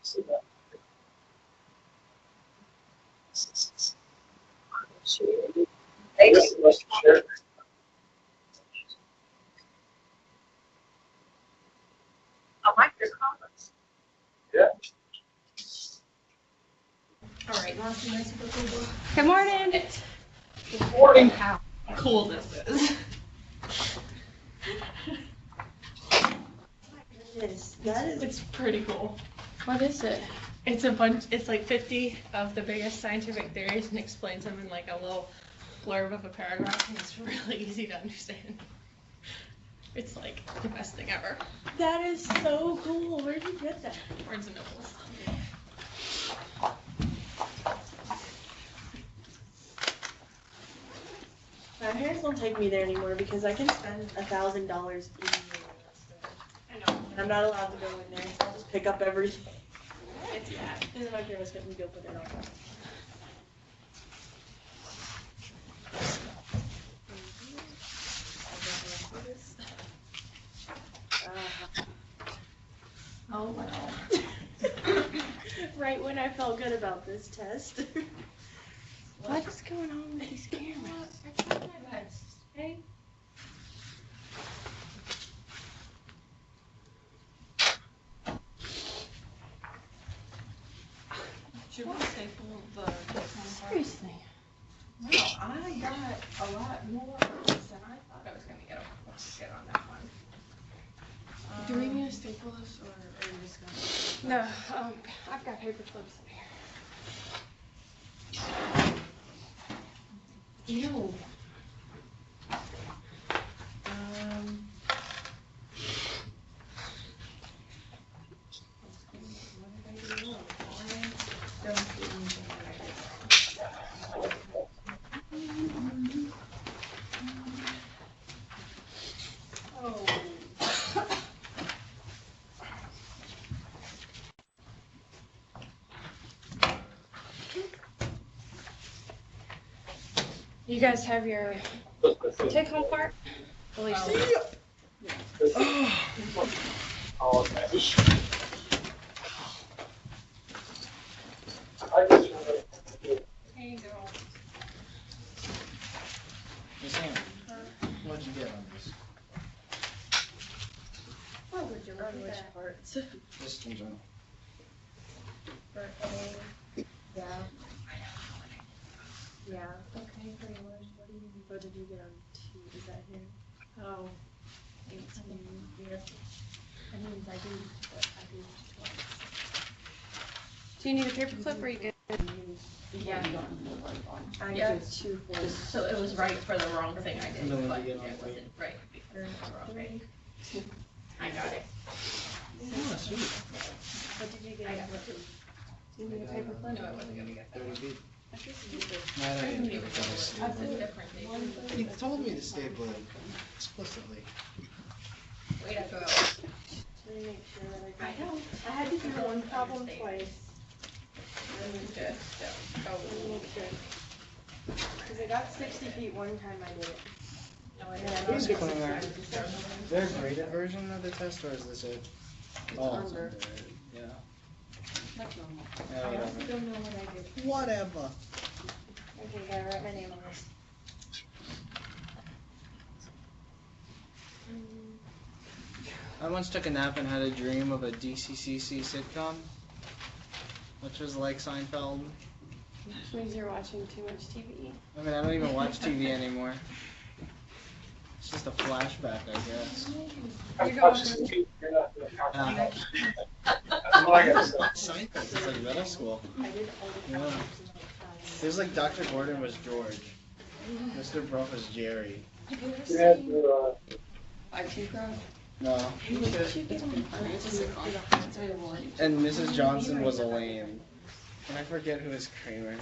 I like your comments. Yeah. All right, you want to see my super cool book? Good morning. Good morning. How cool this is. It's pretty cool. What is it? It's a bunch, it's like 50 of the biggest scientific theories and explains them in like a little blurb of a paragraph, and it's really easy to understand. It's like the best thing ever. That is so cool. Where did you get that? Barnes and Nobles. My parents won't take me there anymore because I can spend $1,000 easily. I know. And I'm not allowed to go in there, so I'll just pick up everything. It's bad. And then my parents let me go put it on. Oh well. Right when I felt good about this test. What is going on with these cameras? Hey. Should we staple the Seriously. Wow, I got a lot more than I thought I was gonna get on that one. Do we need to staple this or are you just gonna? No, I've got paper clips in here. Ew. You guys have your take home part? Oh. Hey girl. Miss Ham, what'd you get on this? Oh, would you run which parts? Just in general. For A, yeah. Yeah, okay, pretty much. What did you get on 2? Is that here? Oh. 18. Yes. That means I do, but I do twice. Do you need a paper clip or you good? Yeah. I Yeah. got 2 for this. So it was right for the wrong thing I did, No, but you it get on wasn't right because of the wrong thing. I got it. Oh, sweet. What did you get? I got it. Do you need a paper clip? No, I wasn't gonna get that 30 one. feet. I guess you did. No, I didn't even notice. That's a different thing. You told me to staple it explicitly. Wait, I forgot. Let me make sure that I got it. I know. I had to do one problem twice. Good. So, Let me make sure. Because I got 60 feet one time I did it. no, I And I didn't. did Who's get going there? 60. Is there a graded version of the test or is this it? Oh, it's under. under it. Yeah. That's normal. Yeah, I whatever. also don't know what I did. Whatever. Okay, gotta write my name on this. I once took a nap and had a dream of a DCCC sitcom, which was like Seinfeld. Which means you're watching too much TV. I mean, I don't even watch TV anymore. It's just a flashback, I guess. You're going Seinfeld, it's like middle school. I did all the Yeah. problems. It was like Dr. Gordon was George. Mr. Bruff was Jerry. Have you ever seen IT Pro? No. You should get on And Mrs. Johnson was Elaine. And I forget who was Kramer. It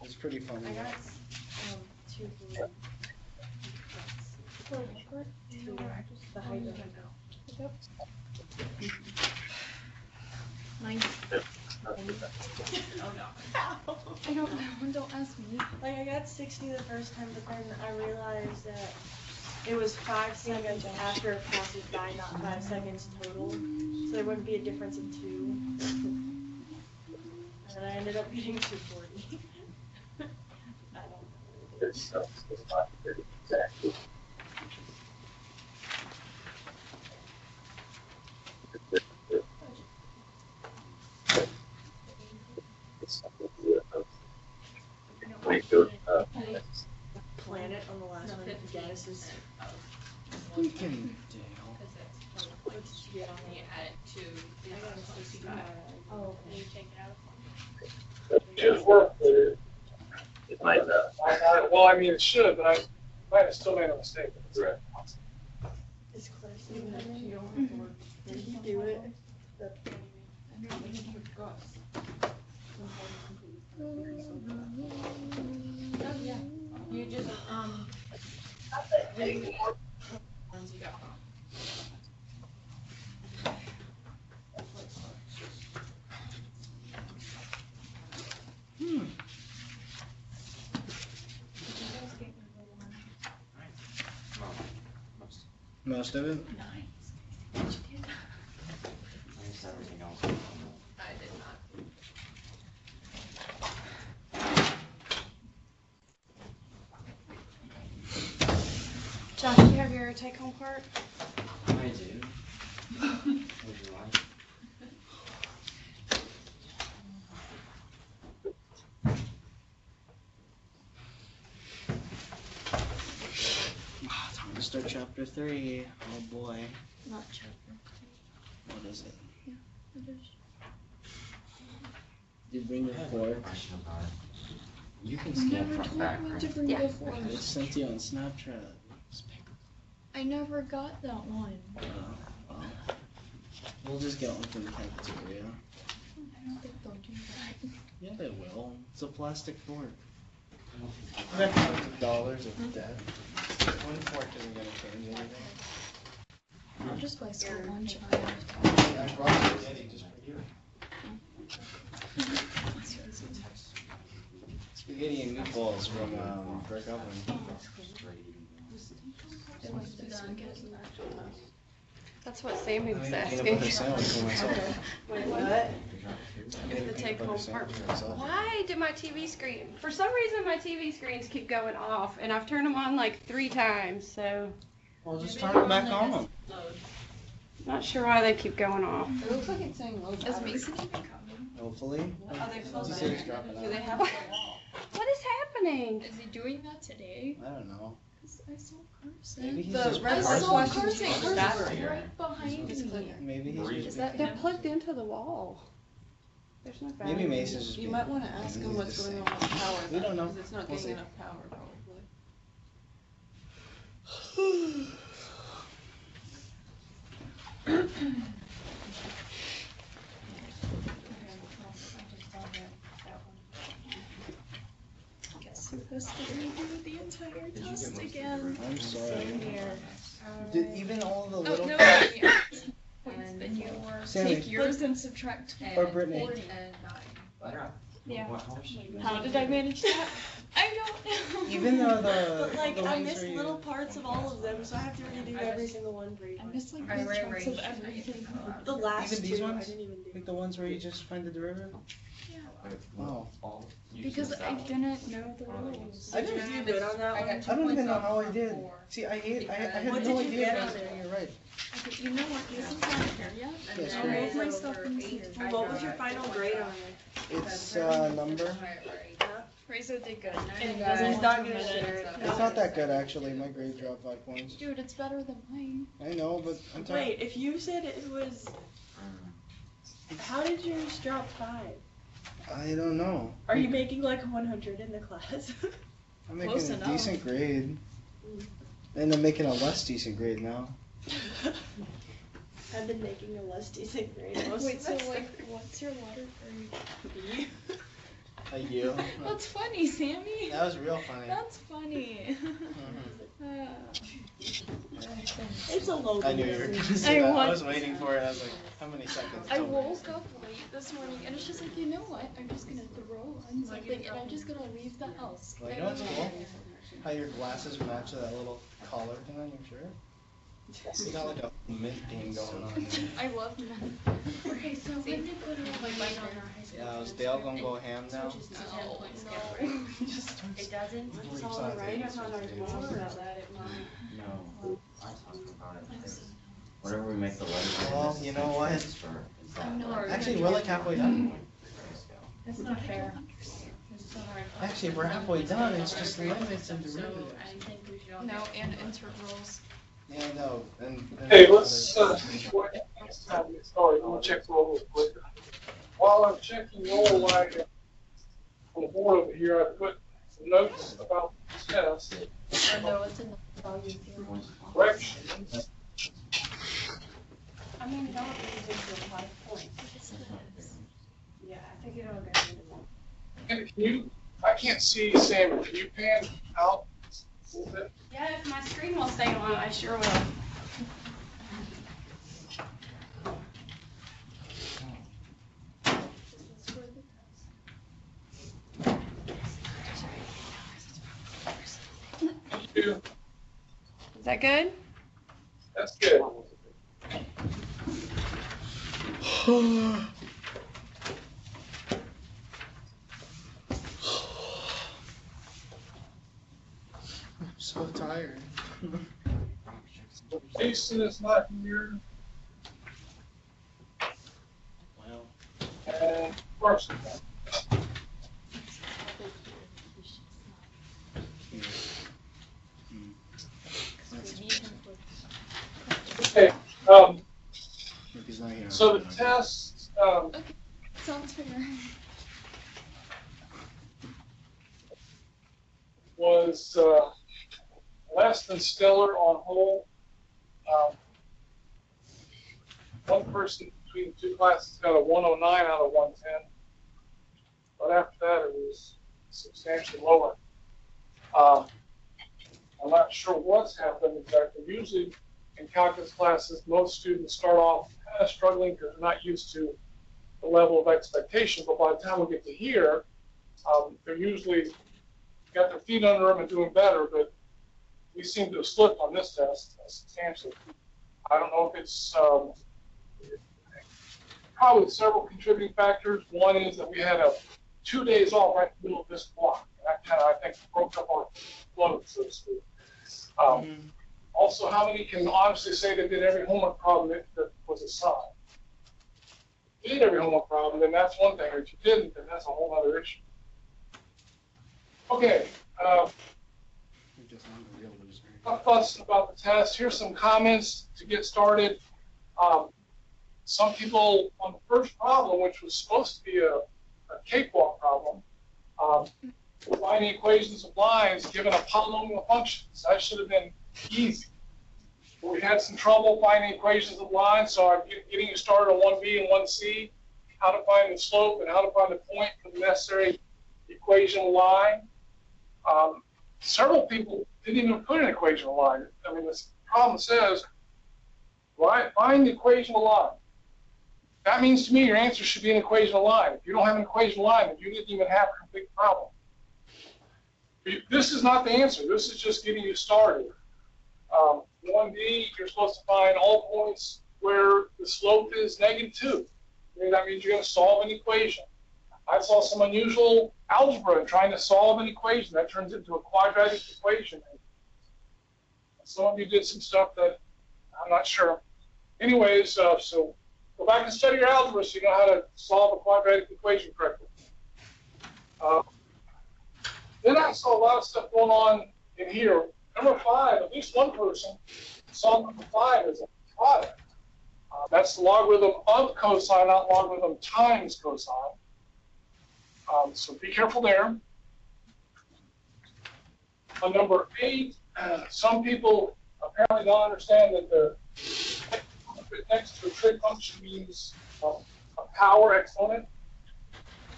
was pretty funny. I got 2 for the height of my mouth. Mine. Oh no. I don't know, don't ask me. Like I got 60 the first time, but then I realized that it was 5 seconds after it passes by, not 5 seconds total. So there wouldn't be a difference in 2. And then I ended up getting 240. I don't planet on the last one. Guess is Freaking Let's get on the add it to the 65. Oh, And you take it out. Well, I mean, it should, but I might have still made a mistake. Right. is Claire still coming? You don't have to work. Did he do it? Oh, yeah. You just, ones you got wrong. Most of it? Nice. I did not. Josh, do you have your take-home part? I do. Would you like? Time to start chapter 3. Oh boy. Not chapter. What is it? It Did you bring the I have a fourth? question about it. You can scan front back, right? Yeah. I just sent you on Snapchat. I never got that one. Well, we'll just get one from the cafeteria. I don't think they'll do that. Yeah, they will. It's a plastic fork. $100 of debt. One fork isn't gonna change anything. I'll just buy school lunch. I brought spaghetti just for you. Spaghetti and meatballs from Brick Oven. That's what Sammy was Peanut asking. butter sandwich for myself. Wait, what? I'm getting The a peanut take-home butter part. sandwich for myself. Why did my TV screen, for some reason my TV screens keep going off and I've turned them on like 3 times, so Well, just turn it back on. not sure why they keep going off. It looks like it's saying low Is Mason even coming? Hopefully. Are they supposed He to? said he's dropping Do they out. have a wall? What is happening? Is he doing that today? I don't know. 'Cause I saw Carson. Maybe he's The just red I light saw flashing Carson. changes Carson's battery. right behind me. Maybe he's Is just that- They're plugged into the wall. There's no battery. Maybe Mason's just You being might want to ask him what's going on with the power. We don't know. Because it's not We'll getting see. enough power, probably. Guess who has to redo the entire Did you get test most of again? I'm sorry. Same here. Did even all the Oh, little no, yeah. Then you Sammy. take yours and subtract Or Brittany. 40. Yeah. How did I manage that? I don't know. Even though But like, the I ones missed where you- little parts of all of them, so I have to redo every single one for each I one. missed like Right, big right, chunks right. of everything. The last Even these 2 ones? I didn't even do. like the ones where you just find the derivative. Oh. Because I didn't know the rules. I didn't Did you do good on that one? I don't even know how I did. See, I had What no did you idea. get if I on was there? doing it right. Okay, you know what? This is not here yet. Yes, I'll right. move my stuff in here. What was your final grade on it? It's number. Rizzo did good. And he's not gonna share it. It's not that good actually. My grade dropped 5 points. Dude, it's better than mine. I know, but I'm talking. Wait, if you said it was, how did yours drop 5? I don't know. Are you making like 100 in the class? I'm making Close a enough. decent grade. And I'm making a less decent grade now. I've been making a less decent grade most Wait, so semester. like, what's your letter grade? A U. That's funny, Sammy. That was real funny. That's funny. It's a low I knew you were gonna say I that. I want- was waiting for it. I was like, how many seconds? I till- woke up late this morning and it's just like, you know what? I'm just gonna throw on something and I'm just gonna leave the house. Well, you know what's cool? how your glasses match that little collar thing on your shirt? You got like a mint theme going on. I love them. Okay, so when did go to like on our high school? Yeah, is Dale gonna go ham now? Switches to 10 points. It doesn't. It's It's all on right. tape. I'm not already about that. It might. No, I talked about it. Whatever we make the letter. Well, you know what? Is that No, like- Actually, we're like halfway done. That's not fair. Actually, we're halfway done. It's just limits and So derivatives. I think we should all. No, and integrals. Yeah, no. And Hey, let's, before next time we get started, I'm gonna check roll real quick. While I'm checking roll, on the board over here, I put some notes about the test, Or no, it's in the volume. corrections. I mean, don't use it for 5 points. Yeah, I think it'll go into that. And can you, I can't see Sam, can you pan out a little bit? Yeah, if my screen will stay on, I sure will. You, Is that good? that's good. I'm so tired. Jason is not here, Well, and Carson. Okay, if he's not here. so the test, Sounds fair. was less than stellar on whole. One person between the two classes got a 109 out of 110, but after that it was substantially lower. I'm not sure what's happened exactly. Usually in calculus classes, most students start off kind of struggling because they're not used to the level of expectation, but by the time we get to here, they're usually got their feet under them and doing better, but we seem to have slipped on this test substantially. I don't know if it's probably several contributing factors. One is that we had 2 days off right in the middle of this block. And that kind of, I think, broke up our flow, so to speak. Also, how many can honestly say they did every homework problem that was assigned? If you did every homework problem, then that's one thing. Or if you didn't, then that's a whole other issue. Okay. Not fussing about the test. Here's some comments to get started. Some people on the first problem, which was supposed to be a cakewalk problem, finding equations of lines given a polynomial functions. That should have been easy. But we had some trouble finding equations of lines, so I'm getting you started on 1b and 1c, how to find the slope and how to find the point for the necessary equation of line. Several people didn't even put an equation of line. I mean, this problem says, find the equation of line. That means to me your answer should be an equation of line. If you don't have an equation of line, then you didn't even have a complete problem. This is not the answer. This is just getting you started. 1b, you're supposed to find all points where the slope is -2. I mean, that means you're going to solve an equation. I saw some unusual algebra in trying to solve an equation. That turns into a quadratic equation. Some of you did some stuff that I'm not sure. Anyways, so go back and study your algebra so you know how to solve a quadratic equation correctly. Then I saw a lot of stuff going on in here. Number 5, at least one person saw number 5 as a product. That's the logarithm of cosine, not logarithm times cosine. So be careful there. On number 8, some people apparently don't understand that the next to a trig function means a power exponent.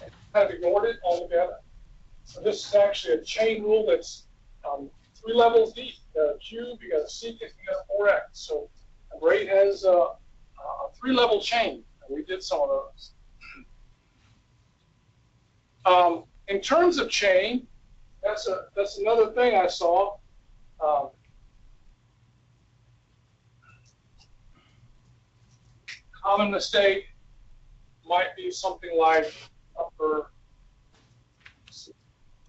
And kind of ignored it altogether. So this is actually a chain rule that's 3 levels deep. You got a cube, you got a secant, you got a 4x. So number 8 has a 3-level chain. And we did some of those. In terms of chain, That's another thing I saw. Common mistake might be something like upper 7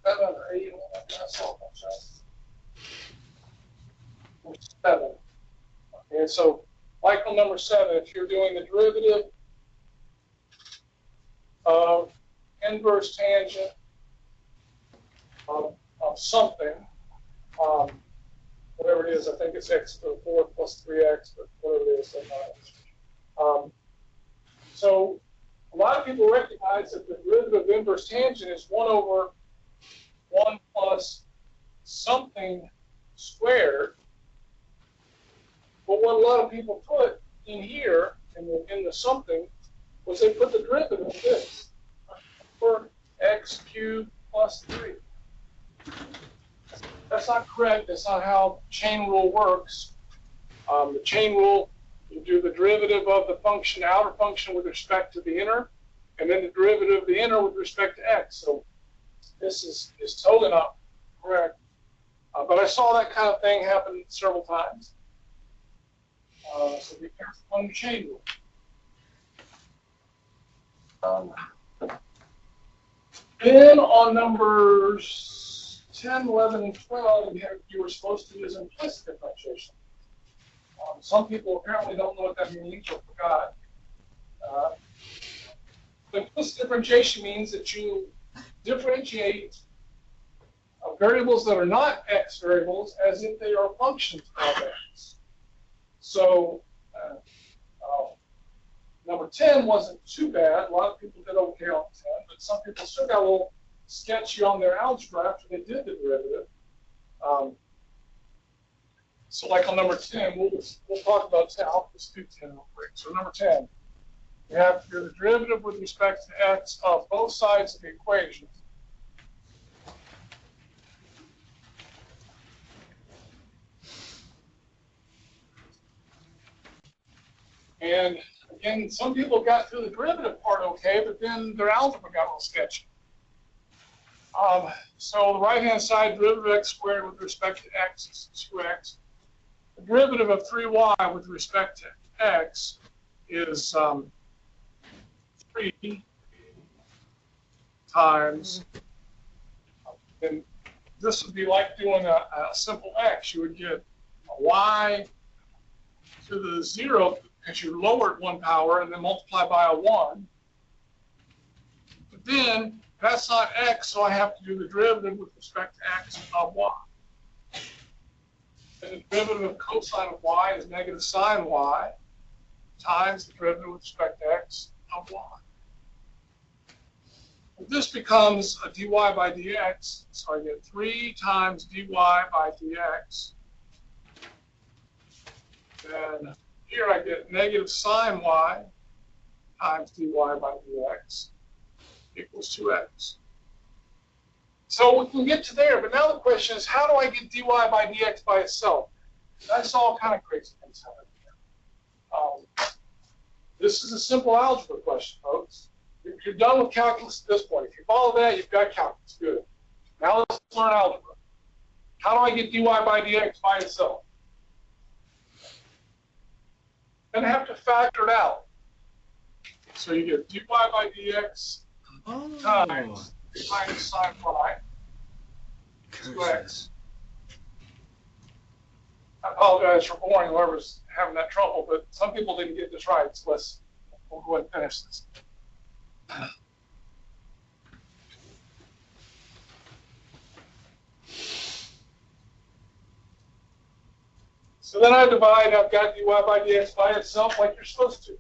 or 8. That's all I'm 7. Okay, so like on number 7, if you're doing the derivative of inverse tangent of something, whatever it is, I think it's x to the 4th plus 3x, but whatever it is, doesn't matter. So a lot of people recognize that the derivative of inverse tangent is 1 over 1 plus something squared. But what a lot of people put in here, in the something, was they put the derivative of this, for x cubed plus 3. That's not correct. That's not how chain rule works. The chain rule, you do the derivative of the function, outer function, with respect to the inner, and then the derivative of the inner with respect to x. So this is totally not correct. But I saw that kind of thing happen several times. So be careful on the chain rule. Then on numbers 10, 11, and 12, you were supposed to use implicit differentiation. Some people apparently don't know what that means or forgot. Implicit differentiation means that you differentiate variables that are not x variables as if they are functions of x. So number 10 wasn't too bad. A lot of people did okay on 10, but some people still got a little sketchy on their algebra after they did the derivative. So like on number 10, we'll talk about 10. I'll just do 10 real quick. So number 10, you have the derivative with respect to x of both sides of the equation. And again, some people got through the derivative part okay, but then their algebra got a little sketchy. So the right-hand side, derivative of x squared with respect to x is 2x. The derivative of 3y with respect to x is 3 times, and this would be like doing a simple x. You would get a y to the 0, because you lowered 1 power and then multiply by a 1. But then that's not x, so I have to do the derivative with respect to x of y. And the derivative of cosine of y is negative sine y times the derivative with respect to x of y. This becomes a dy by dx, so I get 3 times dy by dx. And here I get negative sine y times dy by dx equals 2x. So we can get to there, but now the question is, how do I get dy by dx by itself? That's all kind of crazy things happening here. This is a simple algebra question, folks. You're done with calculus at this point. If you follow that, you've got calculus. Good. Now let's learn algebra. How do I get dy by dx by itself? I'm going to have to factor it out. So you get dy by dx times 3 minus sine y 2x. I apologize for boring whoever's having that trouble, but some people didn't get this right, so we'll go ahead and finish this. So then I divide, I've got dy by dx by itself like you're supposed to.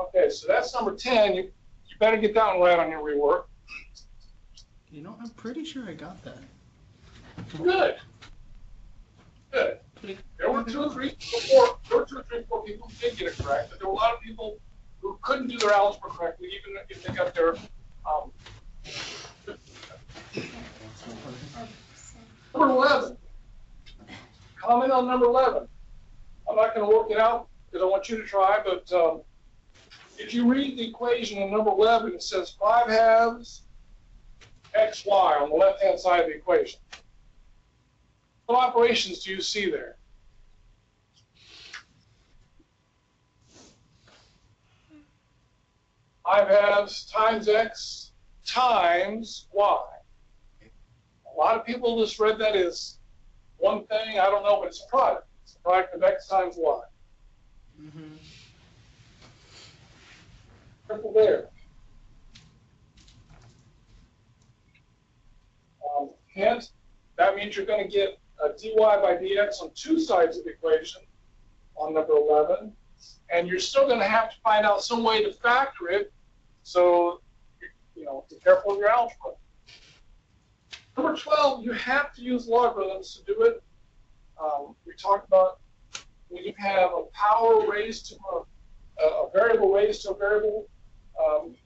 Okay, so that's number 10. You better get that one right on your rework. You know, I'm pretty sure I got that. Good. Good. There were 2 or 3, 4 people who did get it correct, but there were a lot of people who couldn't do their algebra correctly, even if they got their number 11. Comment on number 11. I'm not going to work it out because I want you to try, but if you read the equation in number 11, it says 5 halves xy on the left-hand side of the equation. What operations do you see there? I have times x times y. A lot of people just read that as one thing. I don't know, but it's a product. It's a product of x times y. Mm-hmm. Careful there. Hence, that means you're going to get a dy by dx on two sides of the equation on number 11. And you're still going to have to find out some way to factor it. So, you know, be careful with your algebra. Number 12, you have to use logarithms to do it. We talked about when you have a power raised to a variable raised to a variable,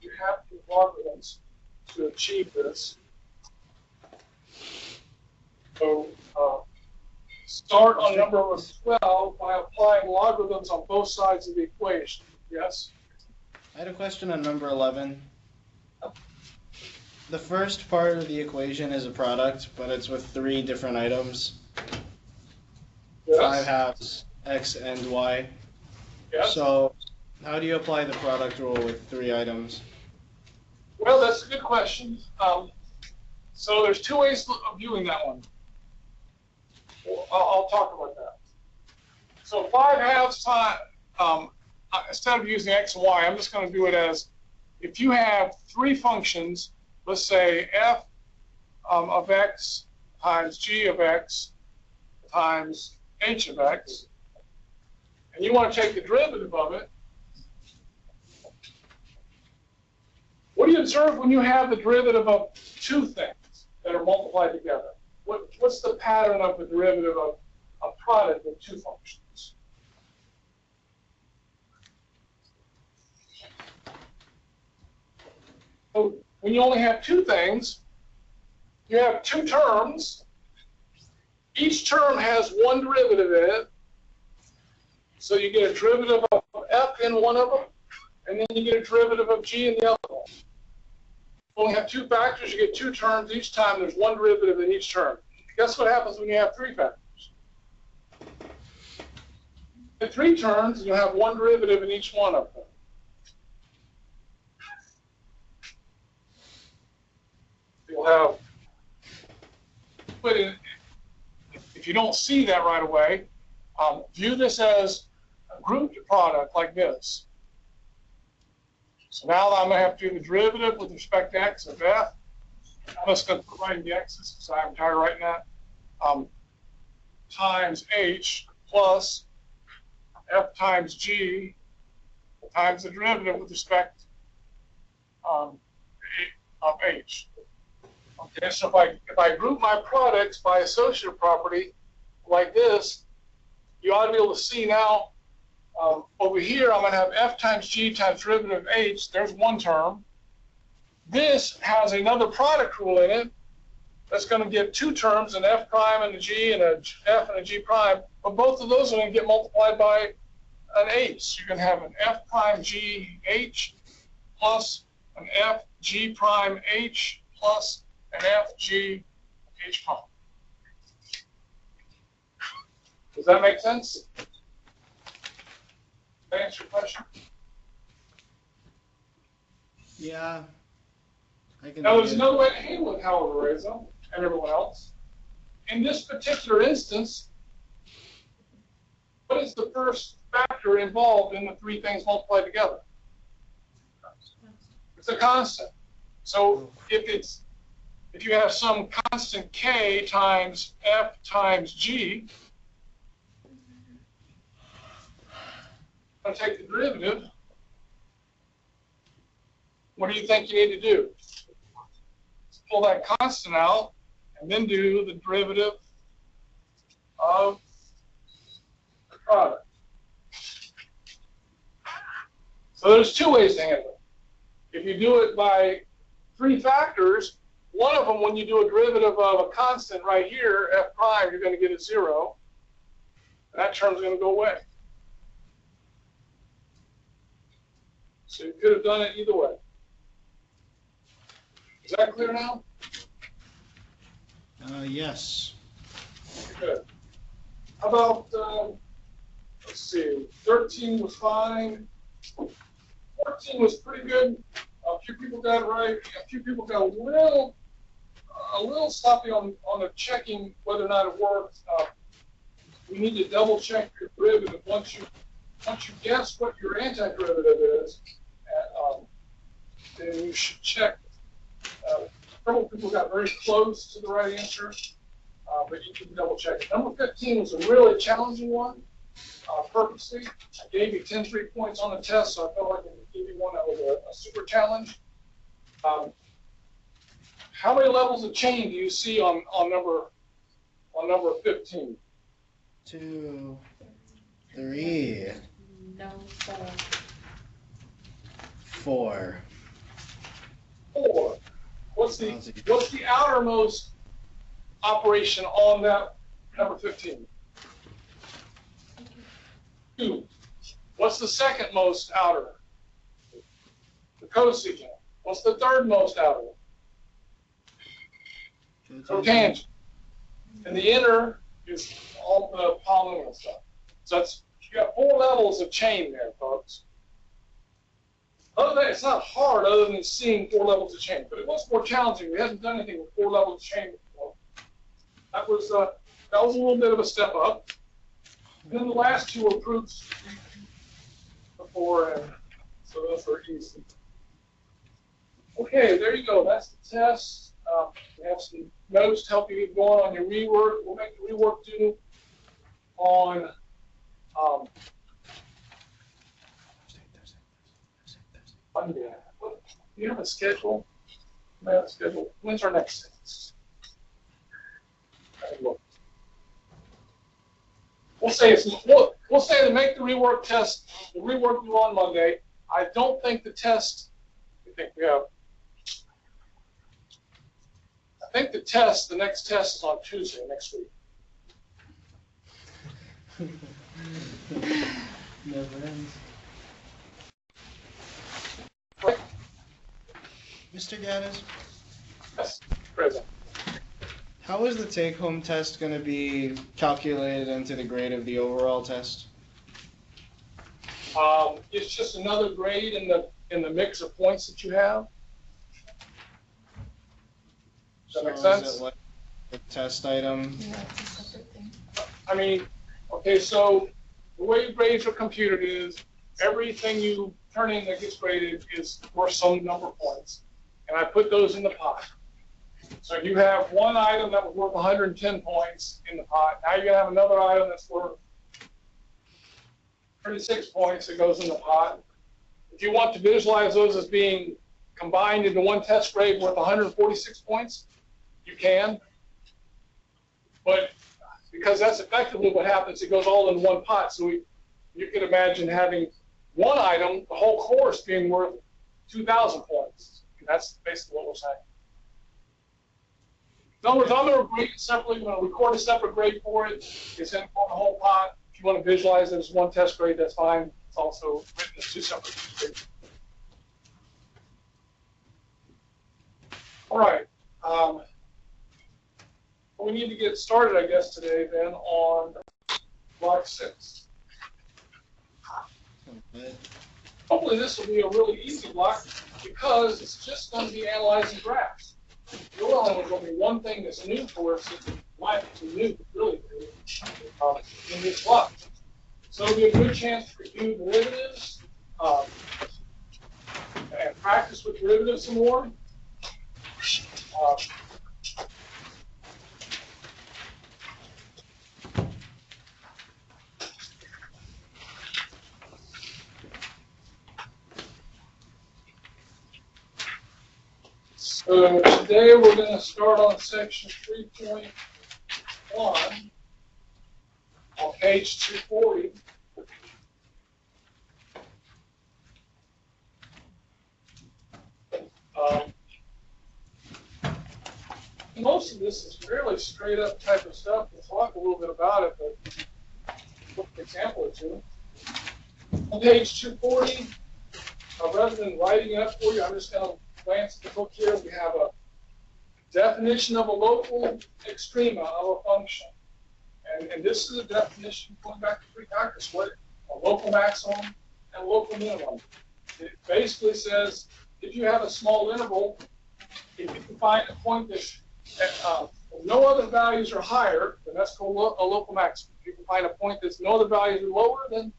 you have to use logarithms to achieve this. So start on number 12 by applying logarithms on both sides of the equation. Yes? I had a question on number 11. The first part of the equation is a product, but it's with three different items. Yes. 5 halves, x and y. Yes. So how do you apply the product rule with three items? Well, that's a good question. So there's two ways of viewing that one. Well, I'll talk about that. So 5 halves time, instead of using x and y, I'm just going to do it as if you have three functions, let's say f of x times g of x times h of x, and you want to take the derivative of it. What do you observe when you have the derivative of two things that are multiplied together? What's the pattern of the derivative of a product of two functions? So when you only have two things, you have two terms. Each term has one derivative in it. So you get a derivative of f in one of them, and then you get a derivative of g in the other one. You only have two factors, you get two terms. Each time there's one derivative in each term. Guess what happens when you have three factors? In three terms, you have one derivative in each one of them. You'll have, but if you don't see that right away, view this as a grouped product like this. So now I'm going to have to do the derivative with respect to x of f. I'm just going to put right in the x's because I'm tired of writing that. Times h plus f times g times the derivative with respect of h. Okay, so if I group my products by associative property like this, you ought to be able to see now. Over here, I'm going to have f times g times derivative of h. There's one term. This has another product rule in it that's going to give two terms, an f prime and a g and a f and a g prime. But both of those are going to get multiplied by an h. You're going to have an f prime g h plus an f g prime h plus an f g h prime. Does that make sense? Did I answer your question? Yeah. I can Now, there's another way to handle it, however, Reza, and everyone else. In this particular instance, what is the first factor involved in the three things multiplied together? It's a constant. So if you have some constant k times f times g, I'm going to take the derivative. What do you think you need to do? Pull that constant out and then do the derivative of the product. So there's two ways to handle it. If you do it by three factors, one of them, when you do a derivative of a constant right here, f prime, you're going to get a 0. And that term's going to go away. So you could have done it either way. Is that clear now? Yes. Good. How about, let's see, 13 was fine. 14 was pretty good. A few people got it right. A few people got a little sloppy on the checking whether or not it worked. You need to double check your derivative once you guess what your antiderivative is. Then you should check. Several people got very close to the right answer, but you can double check it. Number 15 was a really challenging one. Purposely, I gave you 10 3-points on the test, so I felt like I could give you one that was a super challenge. How many levels of chain do you see on number 15? 2, 3, No, 4. 4. 4. What's the outermost operation on that number 15? 2. What's the second most outer? The cosecant. What's the third most outer? Cotangent. And the inner is all the polynomial stuff. So you got 4 levels of chain there, folks. Other than that, it's not hard other than seeing 4 levels of chain, but it was more challenging. We hadn't done anything with 4 levels of chain before. That was a little bit of a step up. And then the last 2 were proofs before, and so those were easy. Okay, there you go. That's the test. We have some notes to help you get going on your rework. We'll make the rework due on Monday. Do you have a schedule? I have a schedule. When's our next test? We'll say to make the rework test, the rework due on Monday. I don't think the test. I think we have. I think the next test is on Tuesday next week. Never ends. Mr. Gaddis? Yes, present. How is the take-home test going to be calculated into the grade of the overall test? It's just another grade in the mix of points that you have. Does that make sense? Is it like a test item? Yeah, it's a separate thing. I mean, okay, so the way grades are computed is everything you turn in that gets graded is worth some number of points. And I put those in the pot. So you have one item that was worth 110 points in the pot. Now you're going to have another item that's worth 36 points that goes in the pot. If you want to visualize those as being combined into one test grade worth 146 points, you can. But because that's effectively what happens, it goes all in one pot. So you can imagine having one item, the whole course, being worth 2,000 points. And that's basically what we're saying. In other words, I'm going to grade it separately. I'm going to record a separate grade for it. It's in the whole pot. If you want to visualize it as one test grade, that's fine. It's also written as 2 separate grades. All right. We need to get started, I guess, today then on block 6. Okay. Hopefully this will be a really easy block because it's just going to be analyzing graphs. There only going to be one thing that's new for us, life is new, really, in this block. So it'll be a good chance to review derivatives and practice with derivatives some more. So today we're going to start on section 3.1 on page 240. Most of this is fairly straight up type of stuff. We'll talk a little bit about it, but look at an example or two. On page 240, rather than writing it up for you, I'm just going to glance at the book here. We have a definition of a local extrema of a function. And this is a definition going back to pre-calculus, what a local maximum and a local minimum. It basically says if you have a small interval, if you can find a point that no other values are higher, then that's called a local maximum. If you can find a point that's no other values are lower, then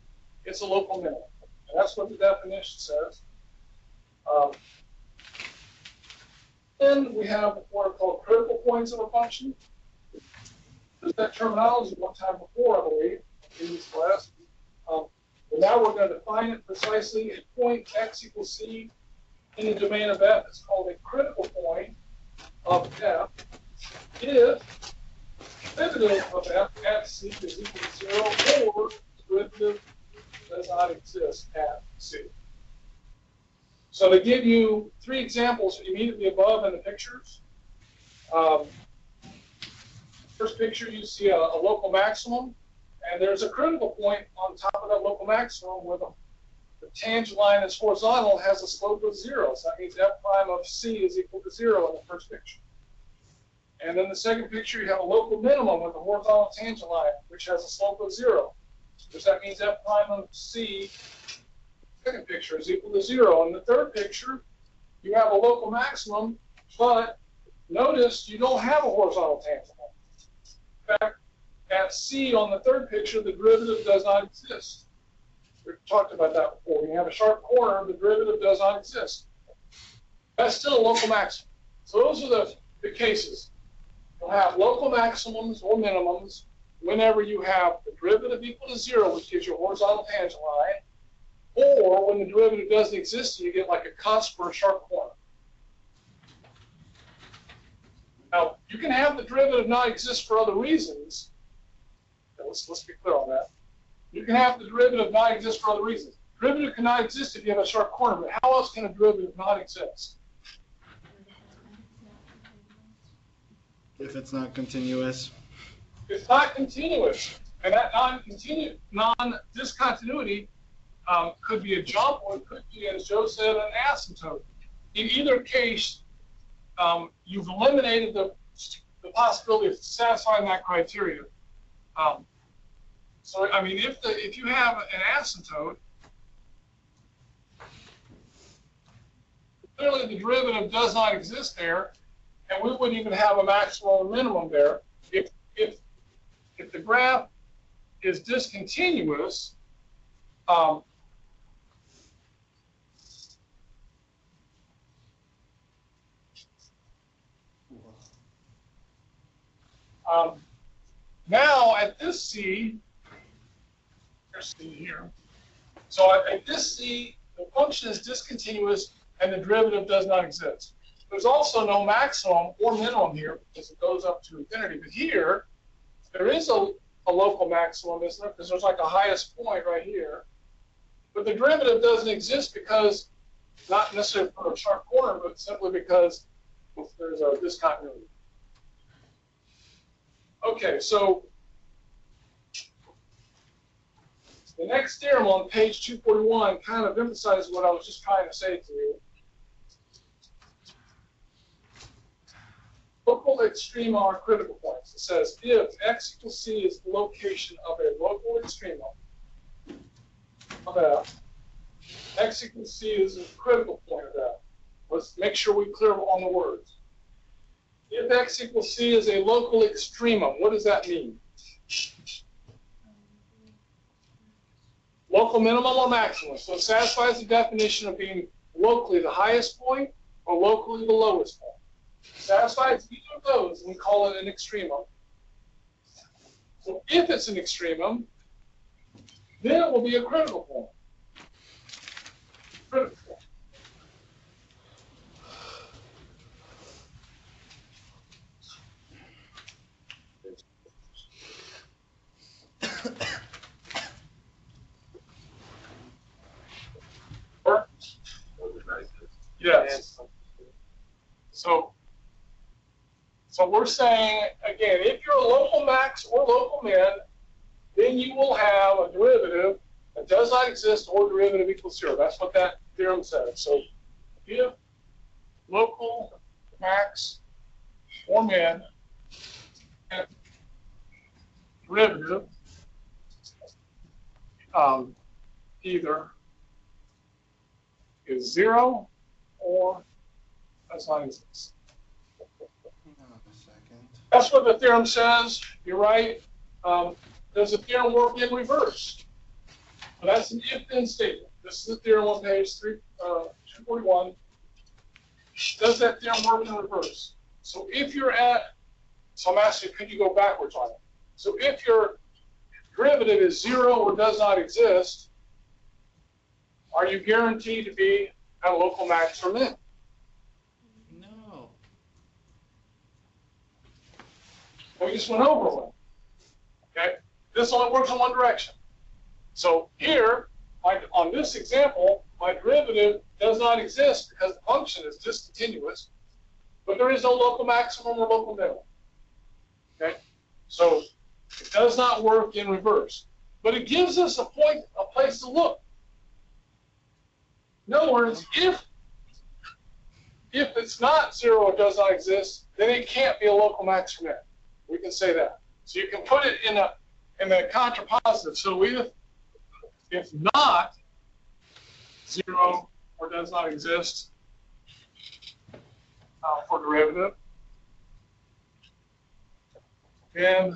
it's a local minimum. And that's what the definition says. Then we have what are called critical points of a function. There's that terminology one time before, I believe, in this class. But now we're going to define it precisely. A point x equals c in the domain of f is called a critical point of f if derivative of f at c is equal to 0 or derivative does not exist at c. So they give you 3 examples immediately above in the pictures. First picture, you see a local maximum, and there's a critical point on top of that local maximum where the tangent line that's horizontal has a slope of 0. So that means f prime of c is equal to 0 in the first picture. And then the second picture, you have a local minimum with a horizontal tangent line, which has a slope of 0. So that means f prime of c, second picture, is equal to 0. In the third picture, you have a local maximum, but notice you don't have a horizontal tangent line. In fact, at c on the third picture, the derivative does not exist. We've talked about that before. When you have a sharp corner, the derivative does not exist. That's still a local maximum. So those are the cases. You'll have local maximums or minimums whenever you have the derivative equal to 0, which gives you a horizontal tangent line, or when the derivative doesn't exist and you get like a cusp or a sharp corner. Now, you can have the derivative not exist for other reasons. Let's be clear on that. You can have the derivative not exist for other reasons. Derivative cannot exist if you have a sharp corner, but how else can a derivative not exist? If it's not continuous. It's not continuous. And that non-discontinuity could be a jump, or it could be, as Joe said, an asymptote. In either case, you've eliminated the possibility of satisfying that criteria. So, I mean, if you have an asymptote, clearly the derivative does not exist there, and we wouldn't even have a maximum or minimum there. If the graph is discontinuous, now at this C, here's C here. So at this C, the function is discontinuous and the derivative does not exist. There's also no maximum or minimum here because it goes up to infinity. But here, there is a local maximum, isn't there? Because there's like a highest point right here. But the derivative doesn't exist because, not necessarily for a sharp corner, but simply because there's a discontinuity. Okay, so the next theorem on page 241 kind of emphasizes what I was just trying to say to you. Local extrema are critical points. It says if x equals c is the location of a local extrema of f, x equals c is a critical point of f. Let's make sure we're clear on the words. If x equals c is a local extremum, what does that mean? Local minimum or maximum. So it satisfies the definition of being locally the highest point or locally the lowest point. Satisfies either of those, and we call it an extremum. So if it's an extremum, then it will be a critical point. Critical point. Yes. So we're saying, again, if you're a local max or local min, then you will have a derivative that does not exist or derivative equals 0. That's what that theorem says. So if local max or min derivative either is 0 or does not exist. Hang on a second. That's what the theorem says. You're right. Does the theorem work in reverse? Well, that's an if-then statement. This is the theorem on page 241. Does that theorem work in reverse? So if you're at, so I'm asking, could you go backwards on it? So if your derivative is 0 or does not exist, are you guaranteed to be at a local max or min? No. We just went over one. Okay? This only works in one direction. So here, on this example, my derivative does not exist because the function is discontinuous, but there is no local maximum or local minimum. Okay? So it does not work in reverse. But it gives us a place to look. In other words, if it's not 0 or does not exist, then it can't be a local max or min. We can say that. So you can put it in the contrapositive. So if not 0 or does not exist for derivative, then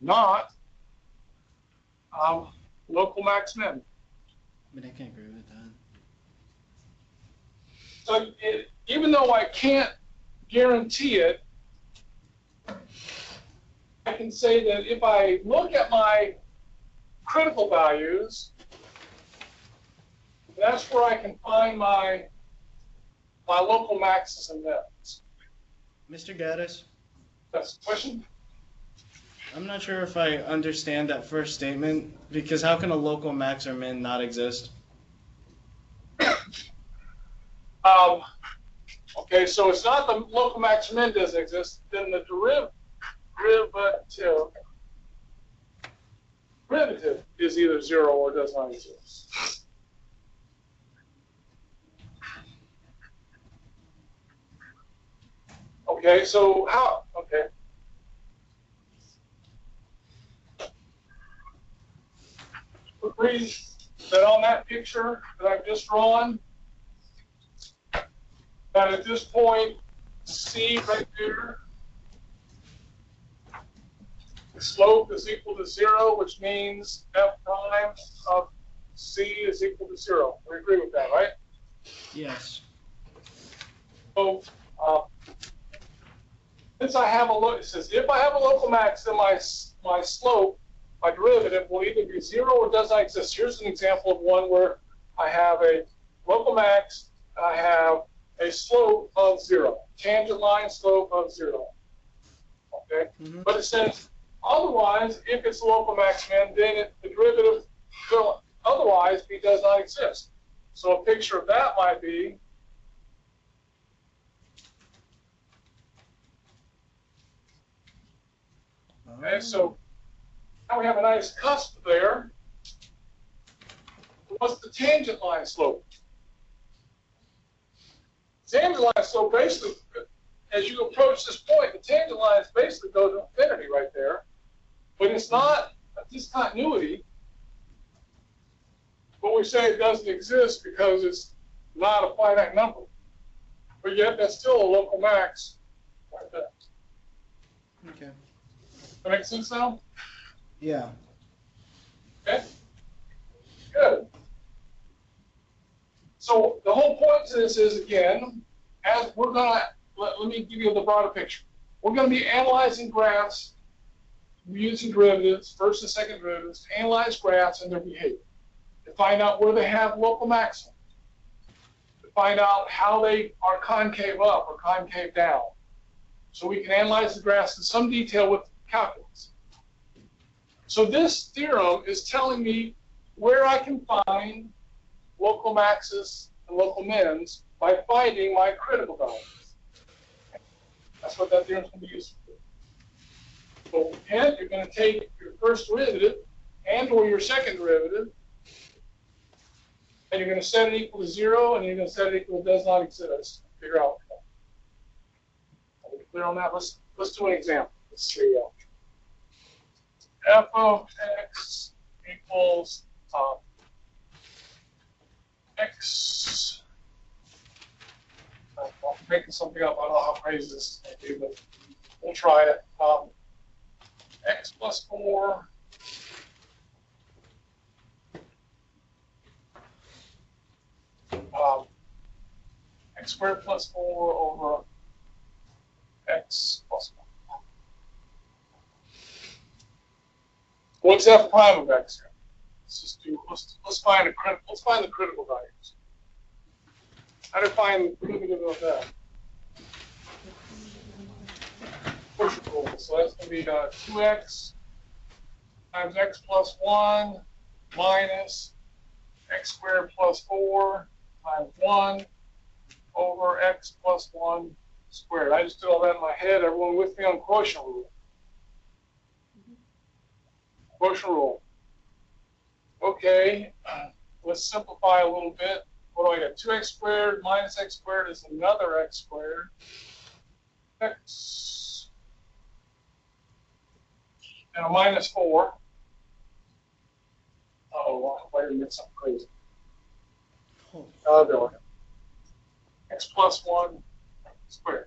not local max min. But I can agree with that. So even though I can't guarantee it, I can say that if I look at my critical values, that's where I can find my local maxes and mins. Mr. Gaddis, That's the question? I'm not sure if I understand that first statement, because how can a local max or min not exist? Okay, so it's not the local max or min doesn't exist, then the derivative is either 0 or does not exist. Okay, so how? Okay. Agree that on that picture that I've just drawn, that at this point, C right there, the slope is equal to 0, which means f prime of C is equal to 0. We agree with that, right? Yes. So, since I have a look, it says if I have a local max, then my slope, my derivative, will either be 0 or does not exist. Here's an example of one where I have a local max, and I have a slope of 0, tangent line slope of 0. Okay? Mm-hmm. But it says otherwise, if it's a local max min, then the derivative will otherwise does not exist. So a picture of that might be okay, so now we have a nice cusp there. What's the tangent line slope? Tangent line slope basically, as you approach this point, the tangent lines basically go to infinity right there. But it's not a discontinuity. But we say it doesn't exist because it's not a finite number. But yet that's still a local max right there. Okay. That make sense now? Yeah. Okay. Good. So the whole point to this is, again, as we're going to, let me give you the broader picture. We're going to be analyzing graphs using derivatives, first and second derivatives, to analyze graphs and their behavior, to find out where they have local maximum, to find out how they are concave up or concave down. So we can analyze the graphs in some detail with calculus. So this theorem is telling me where I can find local maxes and local mins by finding my critical values. That's what that theorem is going to be used for. So again, you're going to take your first derivative and or your second derivative, and you're going to set it equal to 0, and you're going to set it equal to does not exist. Figure out. clear on that? Let's do an example. Let's see. F of x equals x. I'm making something up. I don't know how crazy this is going to be, but we'll try it. X plus 4 x squared plus 4 over x plus 1. What's f prime of x here? Let's find the critical values. How to find the derivative of that? Quotient rule. So that's going to be 2x times x plus 1 minus x squared plus 4 times 1 over x plus 1 squared. I just did all that in my head. Everyone with me on quotient rule? Quotient rule. Okay, let's simplify a little bit. What do I get? 2x squared minus x squared is another x squared. X and a minus 4. Oh, I didn't get something crazy. There we go. X plus 1 squared.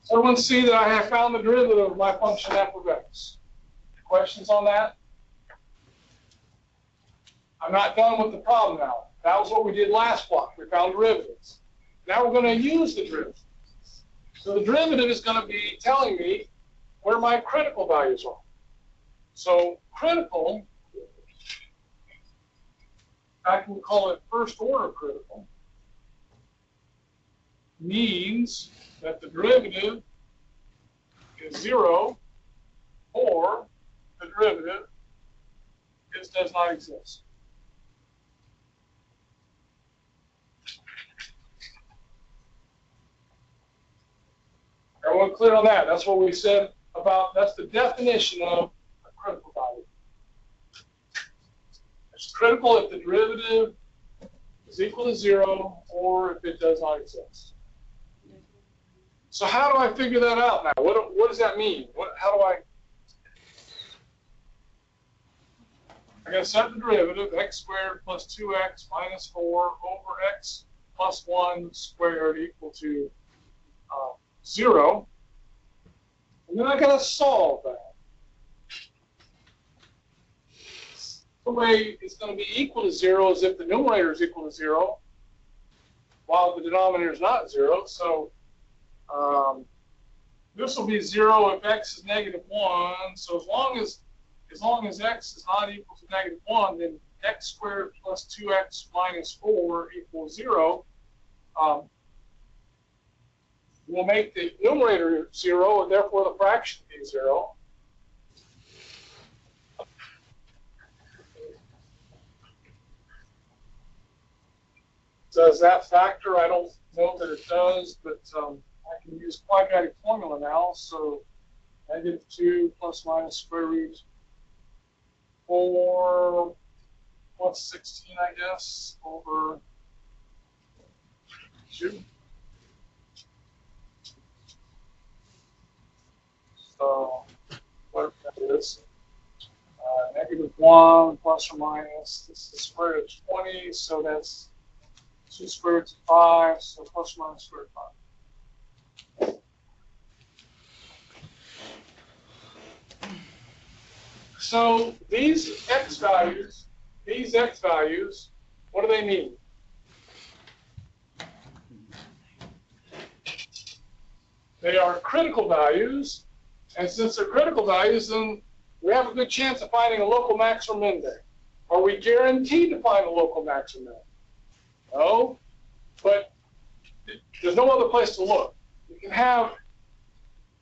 So everyone see that I have found the derivative of my function f of x. Questions on that? I'm not done with the problem now. That was what we did last block. We found derivatives. Now we're going to use the derivative. So the derivative is going to be telling me where my critical values are. So critical, I can call it first order critical, means that the derivative is 0 or the derivative does not exist. Everyone clear on that? That's what we said about, that's the definition of a critical value. It's critical if the derivative is equal to 0 or if it does not exist. So how do I figure that out now? What does that mean? How do I got to set the derivative, x squared plus 2x minus 4 over x plus 1 squared equal to 0. And then I got to solve that. The way it's going to be equal to 0 is if the numerator is equal to 0, while the denominator is not 0. So this will be 0 if x is negative 1. So as long as x is not equal to negative 1, then x squared plus 2x minus 4 equals 0. We'll make the numerator 0, and therefore the fraction be 0. Does that factor? I don't know that it does, but I can use quadratic formula now. So negative 2 plus minus square root 4 plus 16, I guess, over 2. So what that is, negative 1 plus or minus, this is square root of 20, so that's 2 square roots of 5, so plus or minus square root of 5. So these x values, what do they mean? They are critical values, and since they're critical values, then we have a good chance of finding a local maximum in there. Are we guaranteed to find a local maximum? No, but there's no other place to look. You can have,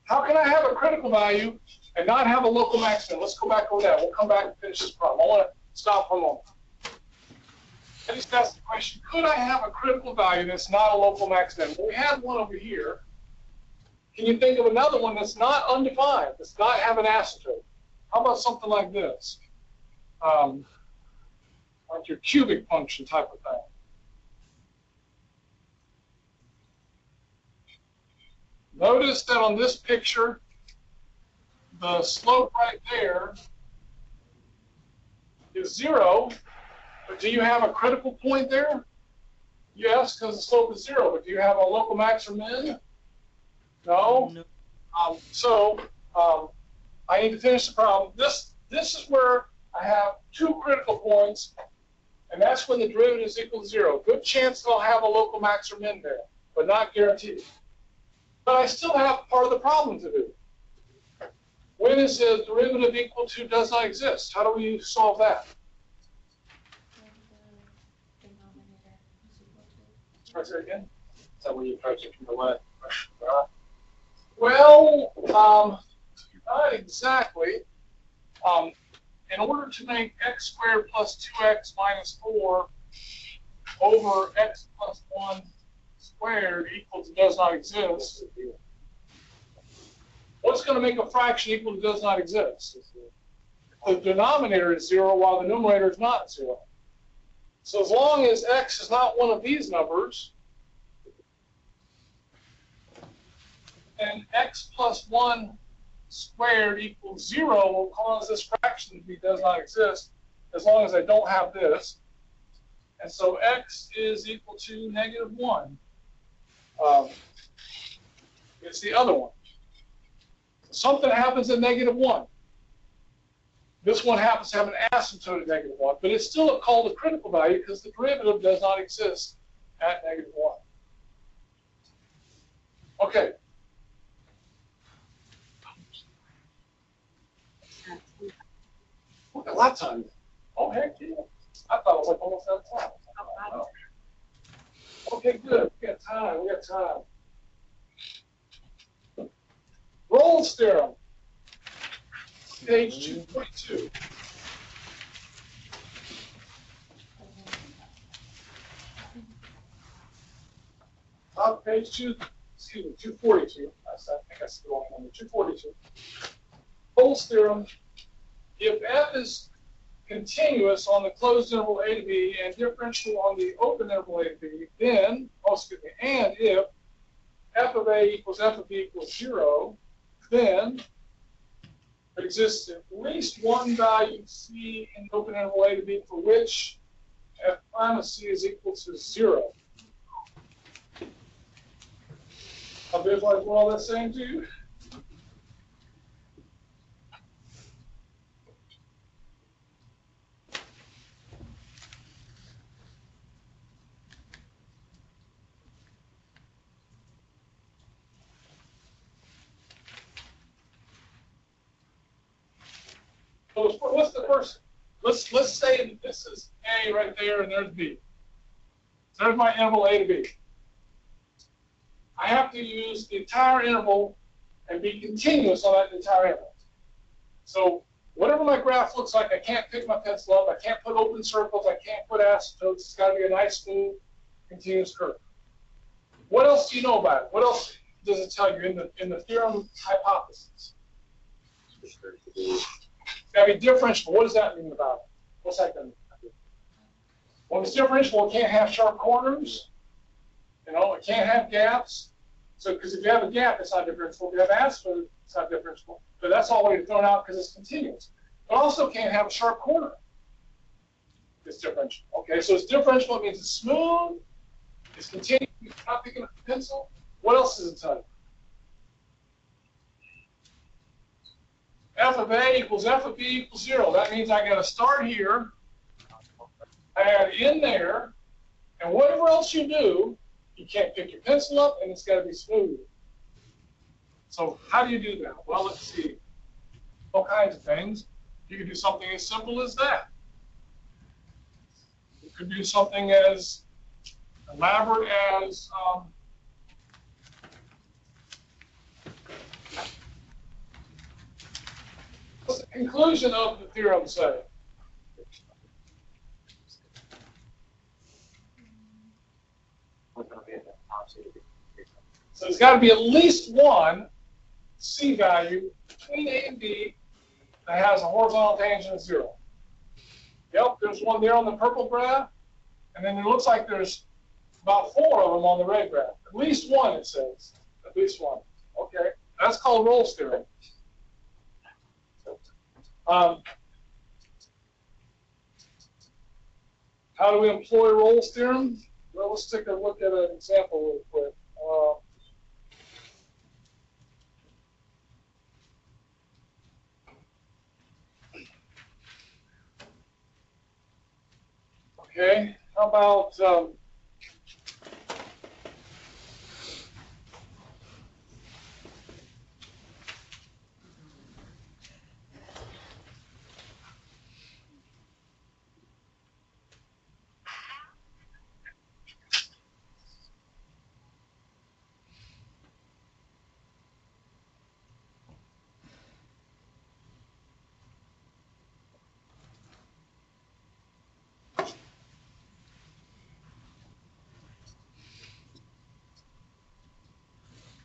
how can I have a critical value and not have a local maximum? Let's go back over that. We'll come back and finish this problem. I want to stop for a moment. I just asked the question, could I have a critical value that's not a local maximum? Well, we had one over here. Can you think of another one that's not undefined, that's not have an asymptote? How about something like this? Like your cubic function type of thing. Notice that on this picture, the slope right there is 0, but do you have a critical point there? Yes, because the slope is 0, but do you have a local max or min? No. I need to finish the problem. This is where I have 2 critical points, and that's when the derivative is equal to 0. Good chance that I'll have a local max or min there, but not guaranteed. But I still have part of the problem to do. When is the derivative equal to does not exist? How do we solve that? Try that again. Is that when you approach it from the left? Well, not exactly. In order to make x squared plus 2x minus 4 over x plus 1 squared equal to does not exist, what's going to make a fraction equal to does not exist? The denominator is 0 while the numerator is not 0. So as long as x is not one of these numbers, then x plus 1 squared equals 0 will cause this fraction to be does not exist as long as I don't have this. And so x is equal to -1. It's the other one. Something happens at -1. This one happens to have an asymptote at -1, but it's still called a critical value because the derivative does not exist at -1. Okay. Look, a lot of time. Oh, heck yeah. I thought it was like almost out of time. Oh. Okay, good. We got time. We got time. Rolle's theorem. Page 242. Top of page 242. I think I said the wrong number. 242. Rolle's theorem. If f is continuous on the closed interval a to b and differential on the open interval a to b, then, and if f of a equals f of b equals 0, then there exists at least one value c in the open interval a to b for which f prime of c is equal to 0. I'll visualize what all that's saying to you. So what's the first? Let's say that this is A right there and there's B. So there's my interval A to B. I have to use the entire interval and be continuous on that entire interval. So whatever my graph looks like, I can't pick my pencil up. I can't put open circles. I can't put asymptotes. It's got to be a nice, smooth, continuous curve. What else do you know about it? What else does it tell you in the theorem hypothesis? It's got to be differentiable. What does that mean about it? What's that going to mean? When it's differentiable, it can't have sharp corners. You know, it can't have gaps. So, because if you have a gap, it's not differentiable. If you have asymptote, it's not differentiable. But that's already thrown out because it's continuous. It also can't have a sharp corner. It's differentiable. Okay, so it's differentiable. It means it's smooth. It's continuous. You're not picking up a pencil. What else does it tell you? F of A equals F of B equals 0. That means I got to start here, add in there, and whatever else you do, you can't pick your pencil up, and it's got to be smooth. So how do you do that? Well, let's see. All kinds of things. You can do something as simple as that. You could do something as elaborate as what's the conclusion of the theorem say? So there's got to be at least one C value between A and B that has a horizontal tangent of 0. Yep, there's one there on the purple graph, and then it looks like there's about 4 of them on the red graph. At least one, it says. At least one. Okay, that's called roll theorem. How do we employ Rolle's theorem? Well, let's take a look at an example real quick. Okay, how about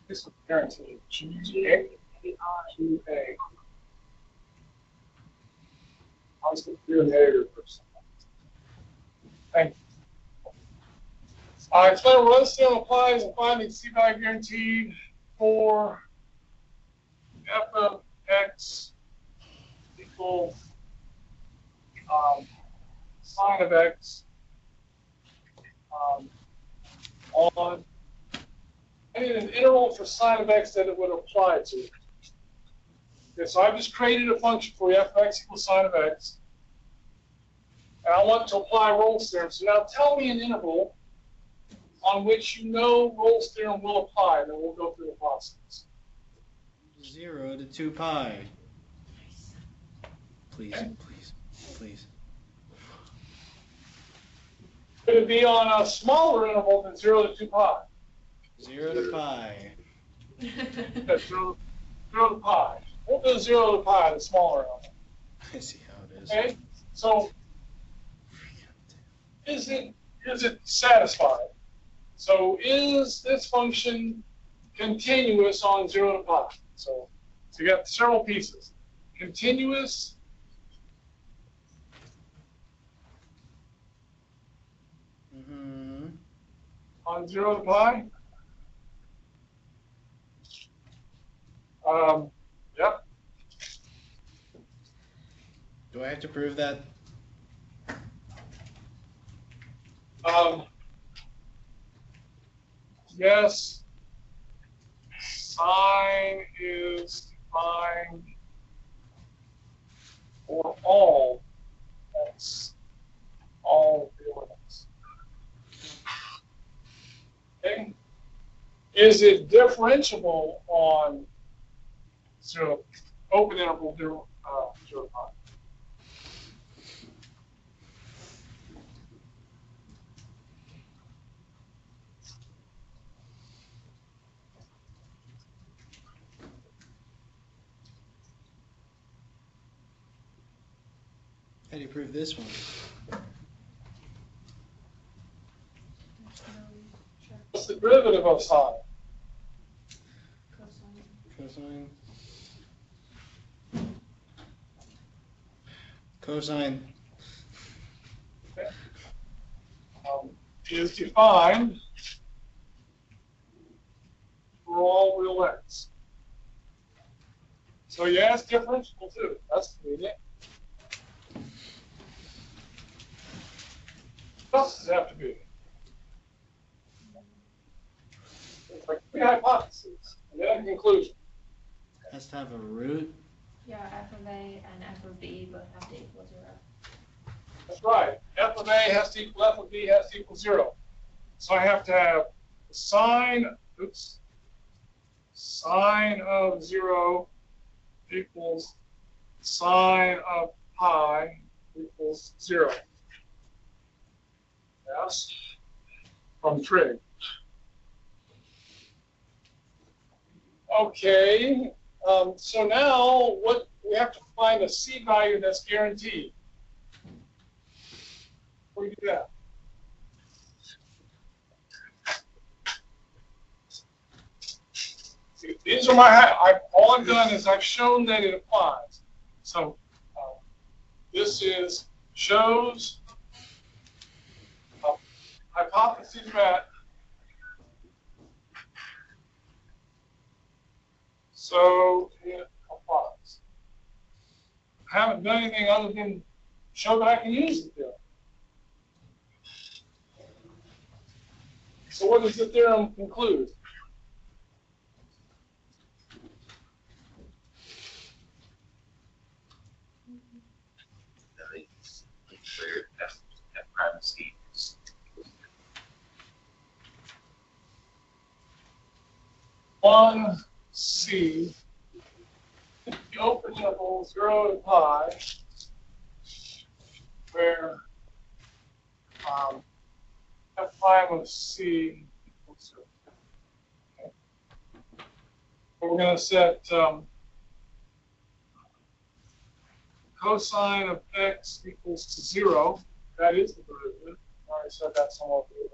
this is guaranteed. G-A. I was going to do a negative first. Thank you. Explain what Rolle's theorem applies and finding C-value guaranteed for f of x equals sine of x on I need an interval for sine of x that it would apply to. Okay, so I've just created a function for you, f of x equals sine of x. And I want to apply Rolle's theorem. So now tell me an interval on which you know Rolle's theorem will apply, and then we'll go through the process. 0 to 2 pi. Please, Okay. please. Could it be on a smaller interval than 0 to 2 pi? 0 to pi. That's 0 to pi. We'll do 0 to pi, the smaller interval. I see how it is. Okay? So is it satisfied? So is this function continuous on 0 to pi? So you got several pieces. Continuous. Mm-hmm. On 0 to pi. Yep. Do I have to prove that? Yes. Sine is defined for all x, all real x. Okay. Is it differentiable on 0, open interval 0 to pi? How do you prove this one? What's the derivative of sine? Cosine. Cosine. Okay. Is defined for all real x. So yeah, it's differentiable too. That's convenient. What else does it have to be? It's like 3 hypotheses and then a conclusion. Has to have a root. Yeah, f of a and f of b both have to equal 0. That's right. F of A has to equal F of B has to equal 0. So I have to have sine of 0 equals sine of pi equals 0. Yes, from trig. Okay, so now what we have to find a C value that's guaranteed. Before we do that. See, these are all I've done is I've shown that it applies. So this is shows hypotheses that So it applies. I haven't done anything other than show that I can use the theorem. So what does the theorem conclude? Clear F prime C. 1C, the open interval 0 to pi, where f prime of C equals 0. Okay. We're going to set cosine of x equals to 0. That is the derivative. I already said that somewhere over here.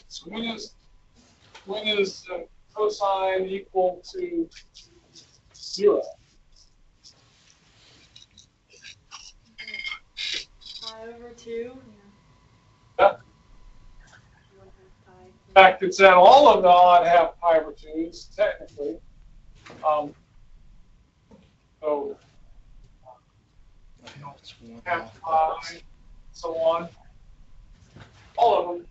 So when is cosine equal to 0? Pi over 2. Yeah. In fact, it's at all of the odd half pi over 2's, technically. So half pi, so on, all of them.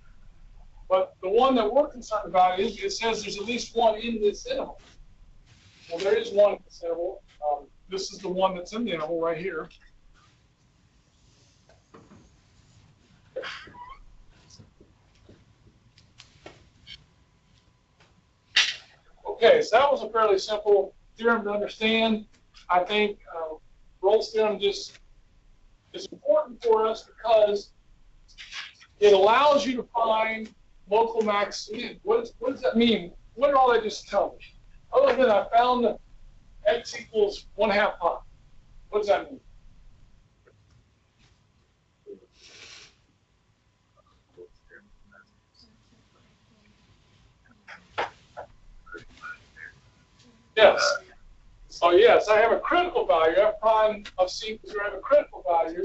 But the one that we're concerned about is it says there's at least one in this interval. Well, there is one in this interval. This is the one that's in the interval right here. Okay, so that was a fairly simple theorem to understand. I think Rolle's theorem just is important for us because it allows you to find local max min. What does that mean? What did all that just tell me? Other than I found that x equals 1/2 pi. What does that mean? Yes. So yes, I have a critical value. F prime of C equals 0. I have a critical value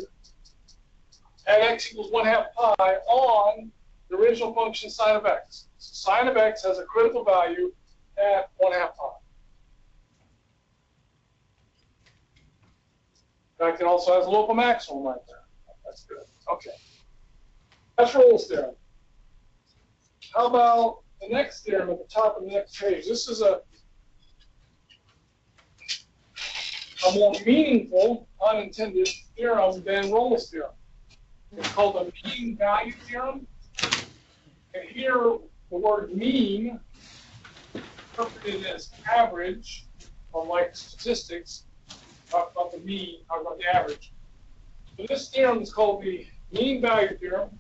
at x equals 1/2 pi on the original function sine of x. So sine of x has a critical value at 1/2 pi. In fact, it also has a local maximum right there. That's good. Okay. That's Rolle's theorem. How about the next theorem at the top of the next page? This is a more meaningful, unintended theorem than Rolle's theorem. It's called the mean value theorem. And here, the word mean, interpreted as average, or like statistics, talk about the mean, talk about the average. So this theorem is called the mean value theorem.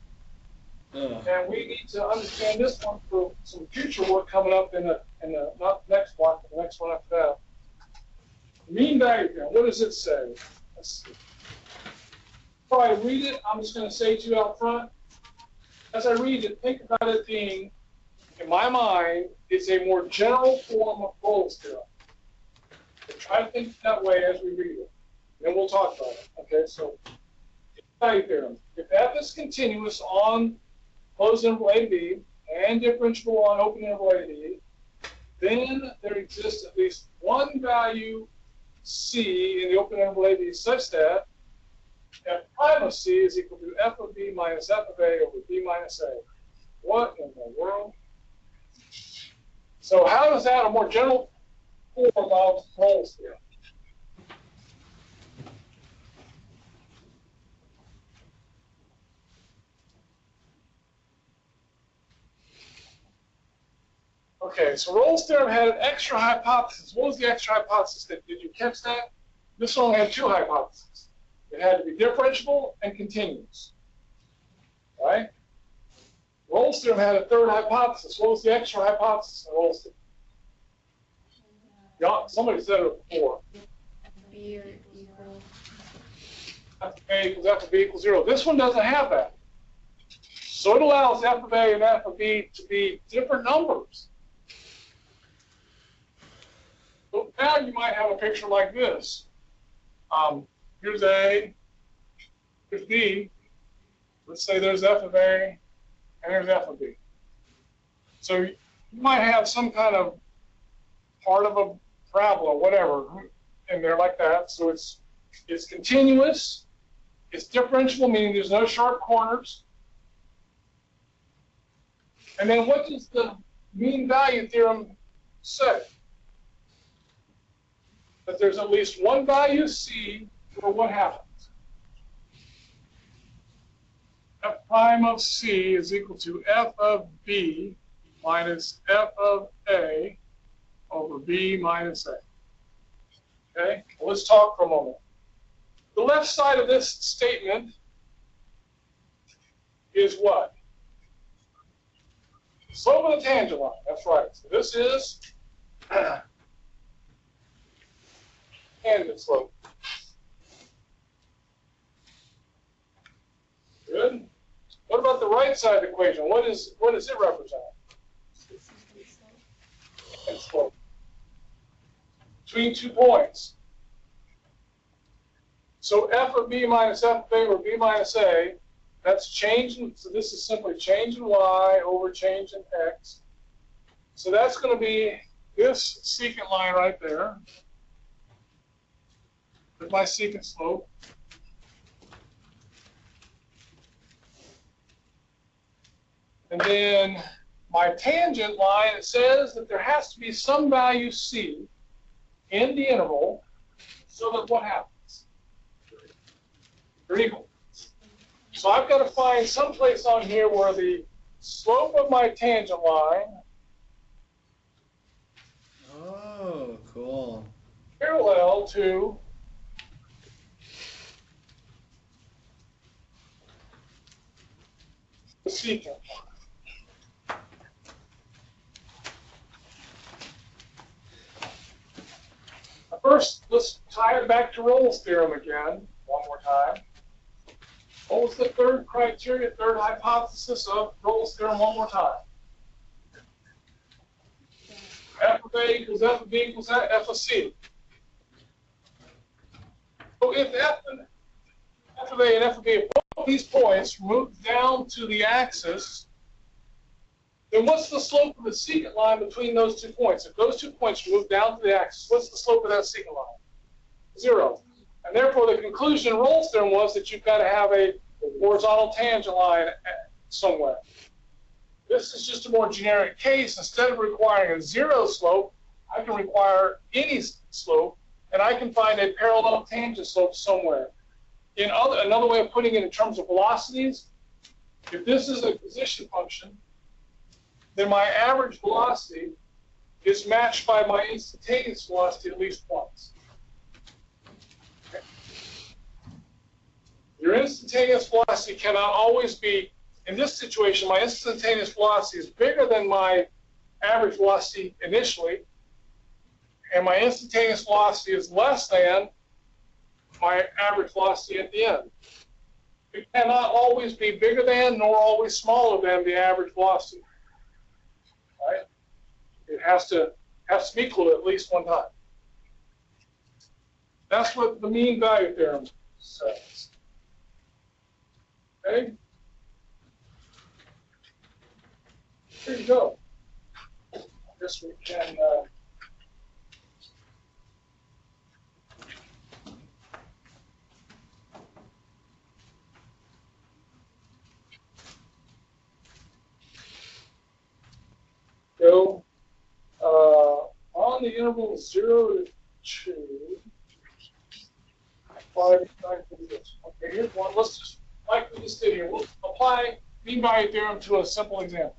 And we need to understand this one for some future work coming up in the not the next one, but the next one after that. Mean value theorem, what does it say? Let's see. Before I read it, I'm just going to say to you out front, as I read it, think about it being, in my mind, it's a more general form of Rolle's theorem. So try to think that way as we read it. Then we'll talk about it. Okay, so value theorem. If f is continuous on closed interval a, b, and differentiable on open interval a, b, then there exists at least one value C in the open interval a, b such that f prime of C is equal to f of b minus f of a over b minus a. What in the world? So how is that a more general form of Rolle's theorem? Okay, so Rolle's theorem had an extra hypothesis. What was the extra hypothesis? Did you catch that? This one had two hypotheses. It had to be differentiable and continuous. Right? Rolle's theorem had a third hypothesis. What was the extra hypothesis in Rolle's theorem? Yeah, somebody said it before. B or equal. F of A equals F of B equals 0. This one doesn't have that. So it allows F of A and F of B to be different numbers. So now you might have a picture like this. Here's A, here's B. Let's say there's F of A and there's F of B. So you might have some kind of part of a parabola, whatever, and they're like that. So it's continuous. It's differentiable, meaning there's no sharp corners. And then what does the mean value theorem say? That there's at least one value C for what happens? F prime of C is equal to F of B minus F of A over B minus A. Okay, well, let's talk for a moment. The left side of this statement is what? Slope of the tangent line. That's right. So this is tangent slope. Good. What about the right side of the equation? What does it represent? And slope. Between 2 points. So F of B minus F of A over B minus A, that's change in, so this is simply change in Y over change in X. So that's going to be this secant line right there. With my secant slope. And then my tangent line, it says that there has to be some value C in the interval so that what happens? They're equal. So I've got to find some place on here where the slope of my tangent line Oh, cool. parallel to the secant. First, let's tie it back to Rolle's theorem again, one more time. What was the third criteria, third hypothesis of Rolle's theorem one more time? F of A equals F of B equals F of C. So if F of A and F of B, if both of these points move down to the axis, then what's the slope of the secant line between those 2 points? If those 2 points move down to the axis, what's the slope of that secant line? 0. And therefore, the conclusion in Rolle's theorem was that you've got to have a horizontal tangent line somewhere. This is just a more generic case. Instead of requiring a 0 slope, I can require any slope, and I can find a parallel tangent slope somewhere. Another way of putting it in terms of velocities, if this is a position function, then my average velocity is matched by my instantaneous velocity at least once. Okay. Your instantaneous velocity cannot always be, in this situation, my instantaneous velocity is bigger than my average velocity initially, and my instantaneous velocity is less than my average velocity at the end. It cannot always be bigger than nor always smaller than the average velocity. Right? It has to be equal at least one time. That's what the mean value theorem says. Okay? Here you go. I guess we can go on the interval 0 to 2. 5, 9, this. Okay, here's one. Let's just, like we just did here, we'll apply mean value theorem to a simple example.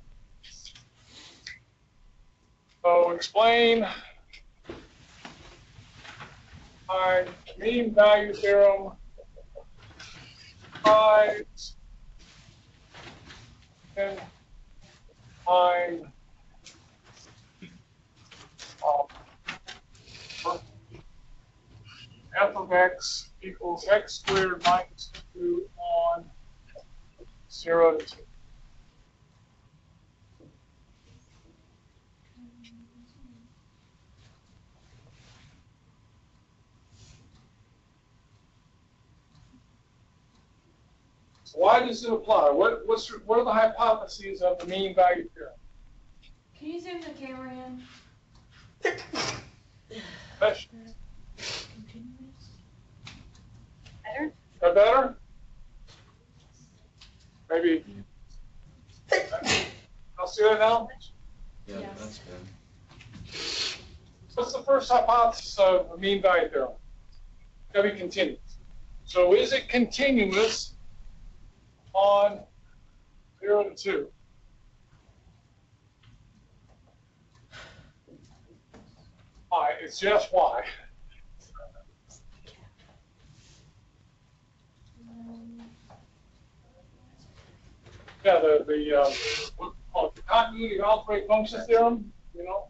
So explain my mean value theorem provides and find f of x equals x squared minus 2 on 0 to 2. So why does it apply? What are the hypotheses of the mean value theorem? Can you zoom the camera in? Better? Better? That better? Maybe. I'll see that now. Yeah, Yes. that's good. What's the first hypothesis of the mean value theorem? Gotta be continuous. So is it continuous on 0 to 2? Why? It's just why. Yeah, what's called the continuity of algebraic function theorem, you know.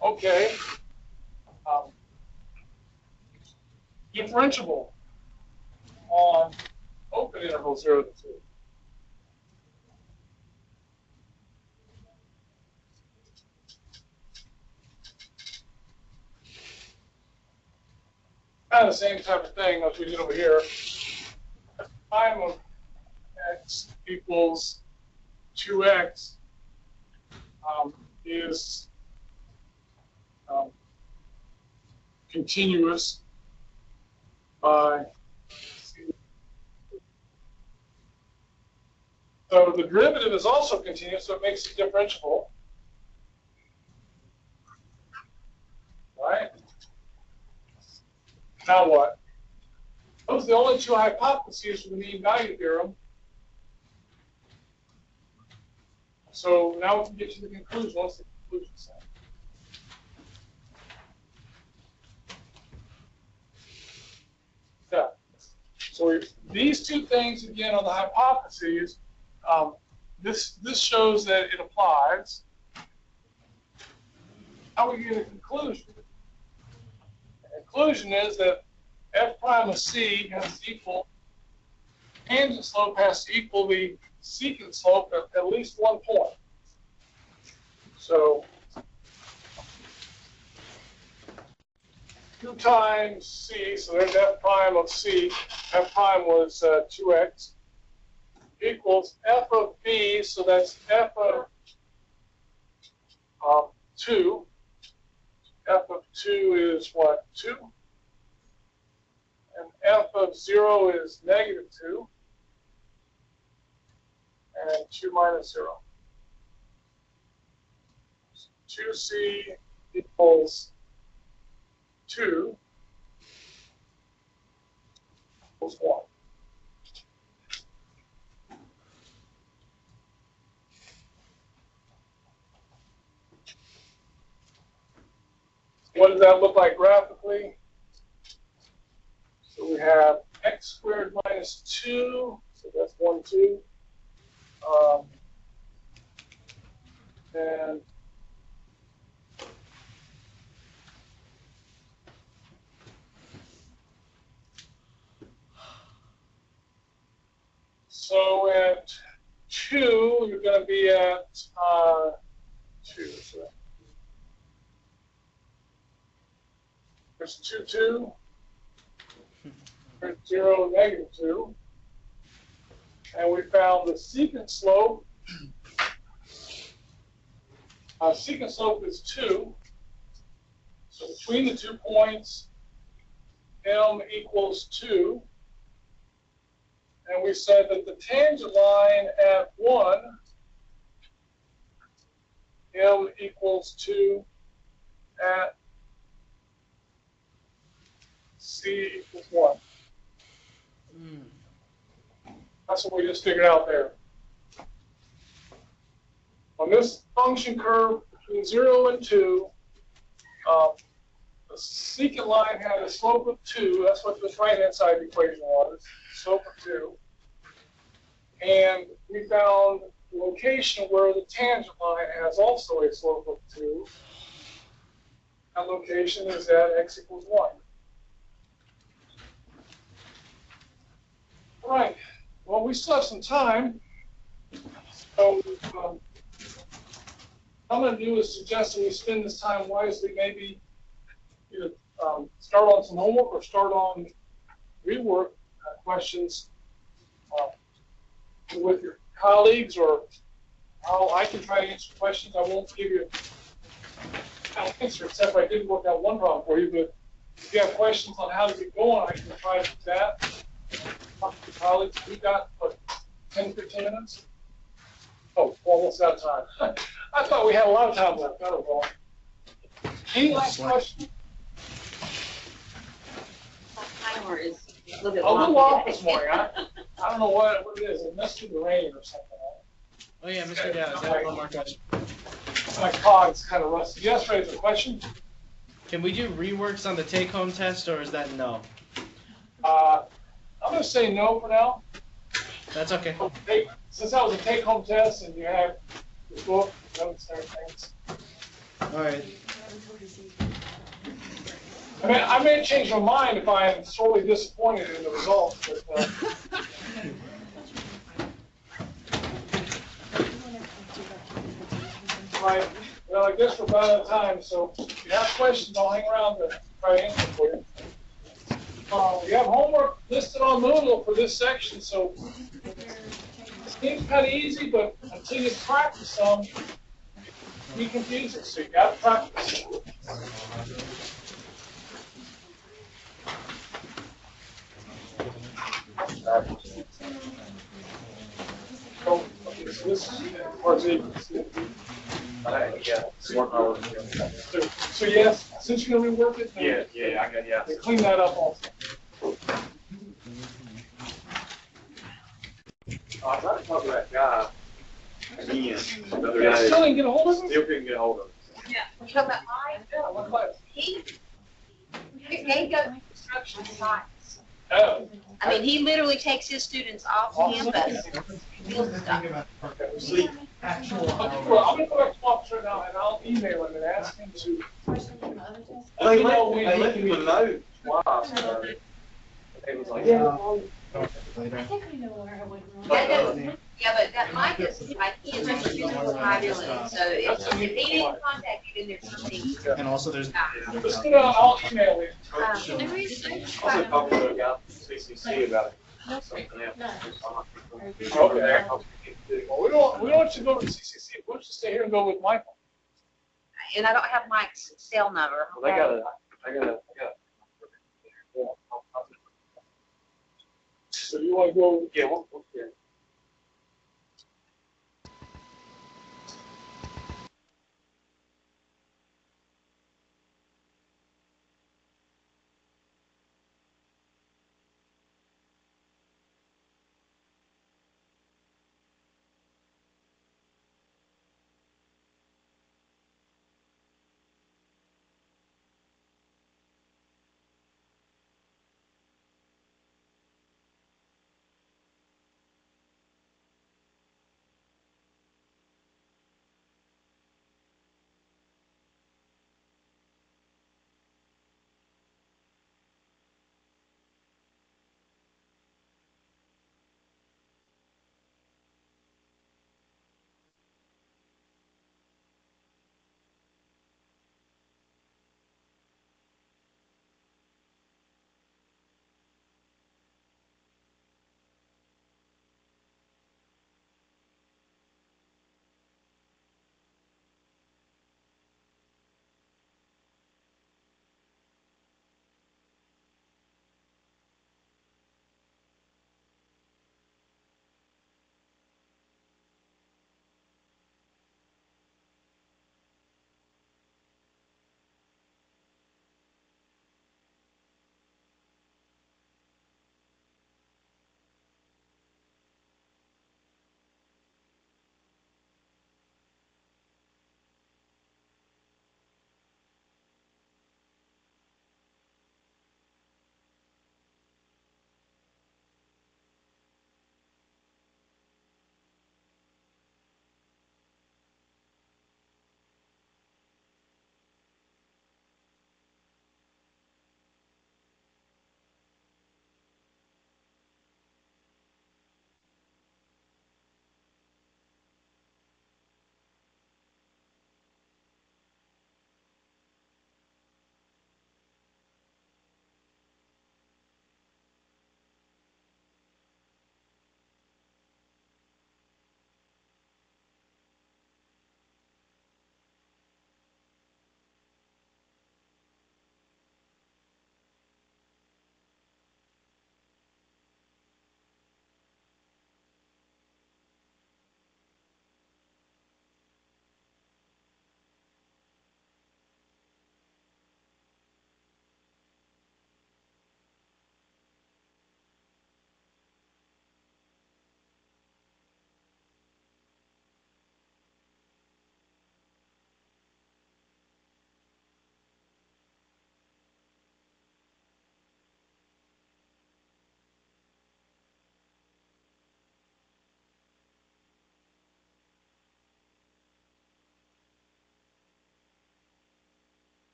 Okay. Differentiable on open interval 0 to 2. Kind of the same type of thing as we did over here. Time of x equals 2x is continuous by so the derivative is also continuous, so it makes it differentiable. Right? Now what? Those are the only two hypotheses for the mean value theorem. So now we can get to the conclusion. What's the conclusion say? Yeah. So these two things, again, are the hypotheses. This shows that it applies. How we get a conclusion? The conclusion is that f prime of c has to equal, tangent slope has to equal the secant slope at least one point. So 2 times c, so there's f prime of c, f prime was 2x, equals f of b, so that's f of 2. F of 2 is what, 2? And f of 0 is negative 2. And 2 minus 0. 2c equals 2 equals 1. What does that look like graphically? So we have x squared minus 2, so that's 1, 2. And so at 2, you're going to be at 2. So there's 2, 2. There's 0, negative 2. And we found the secant slope. Secant slope is 2. So between the 2 points, m equals 2. And we said that the tangent line at 1, m equals 2 at c equals 1. That's what we just figured out there. On this function curve between 0 and 2, the secant line had a slope of 2. That's what this right-hand side of the equation was, slope of 2. And we found the location where the tangent line has also a slope of 2. That location is at x equals 1. All right. Well, we still have some time. So what I'm going to do is suggest that we spend this time wisely, maybe either start on some homework or start on rework questions with your colleagues, or I can try to answer questions. I won't give you an answer, except I did work out one problem for you. But if you have questions on how to get going, I can try to do that. Talk to colleagues. We got, what, 10, 15 minutes? Oh, almost out of time. I thought we had a lot of time left. That was all. Any last question? Timer is a little bit A little long off today. this morning. I don't know what it is. It must be the rain or something. Oh yeah, Mr. Dowd, I have one more question. My cog's kind of rusty. Yes, Ray, is a question? Can we do reworks on the take-home test, or is that no? I'm going to say no for now. That's okay. Since that was a take-home test and you have the book, notes, and everything. All right. I may change my mind if I am sorely disappointed in the results. But, right. Well, I guess we're about out of time. So if you have questions, I'll hang around to try to answer for you. We have homework listed on Moodle for this section, so it seems kind of easy, but until you practice some, be confusing. So you got to practice. So, okay, so this is part A. Yeah, smart power. So yes, since you're gonna rework it, Yeah, I got, yeah. then clean that up also. I tried to talk to that guy again. The other Yeah, day. still didn't get a hold of him? Still couldn't get a hold of him. Yeah. You talking about mine? Yeah, what class? They go to construction sites. Oh. I mean, he literally takes his students off campus and builds stuff. Okay, see. Well, I'm gonna go back to my office right now and I'll email him and ask him to. They let me know twice. It was like, I think we know where I went wrong. Yeah, but that Mike is, like, he is just physical liability, so if he didn't contact you, then there's something. And also there's. Just, I'll email him. also talking to a guy from CCC about it. Something else. Okay. Well, we don't want you to go to CCC. We want you to stay here and go with Michael. And I don't have Mike's cell number. Well, I got. So you want to go? Yeah, yeah.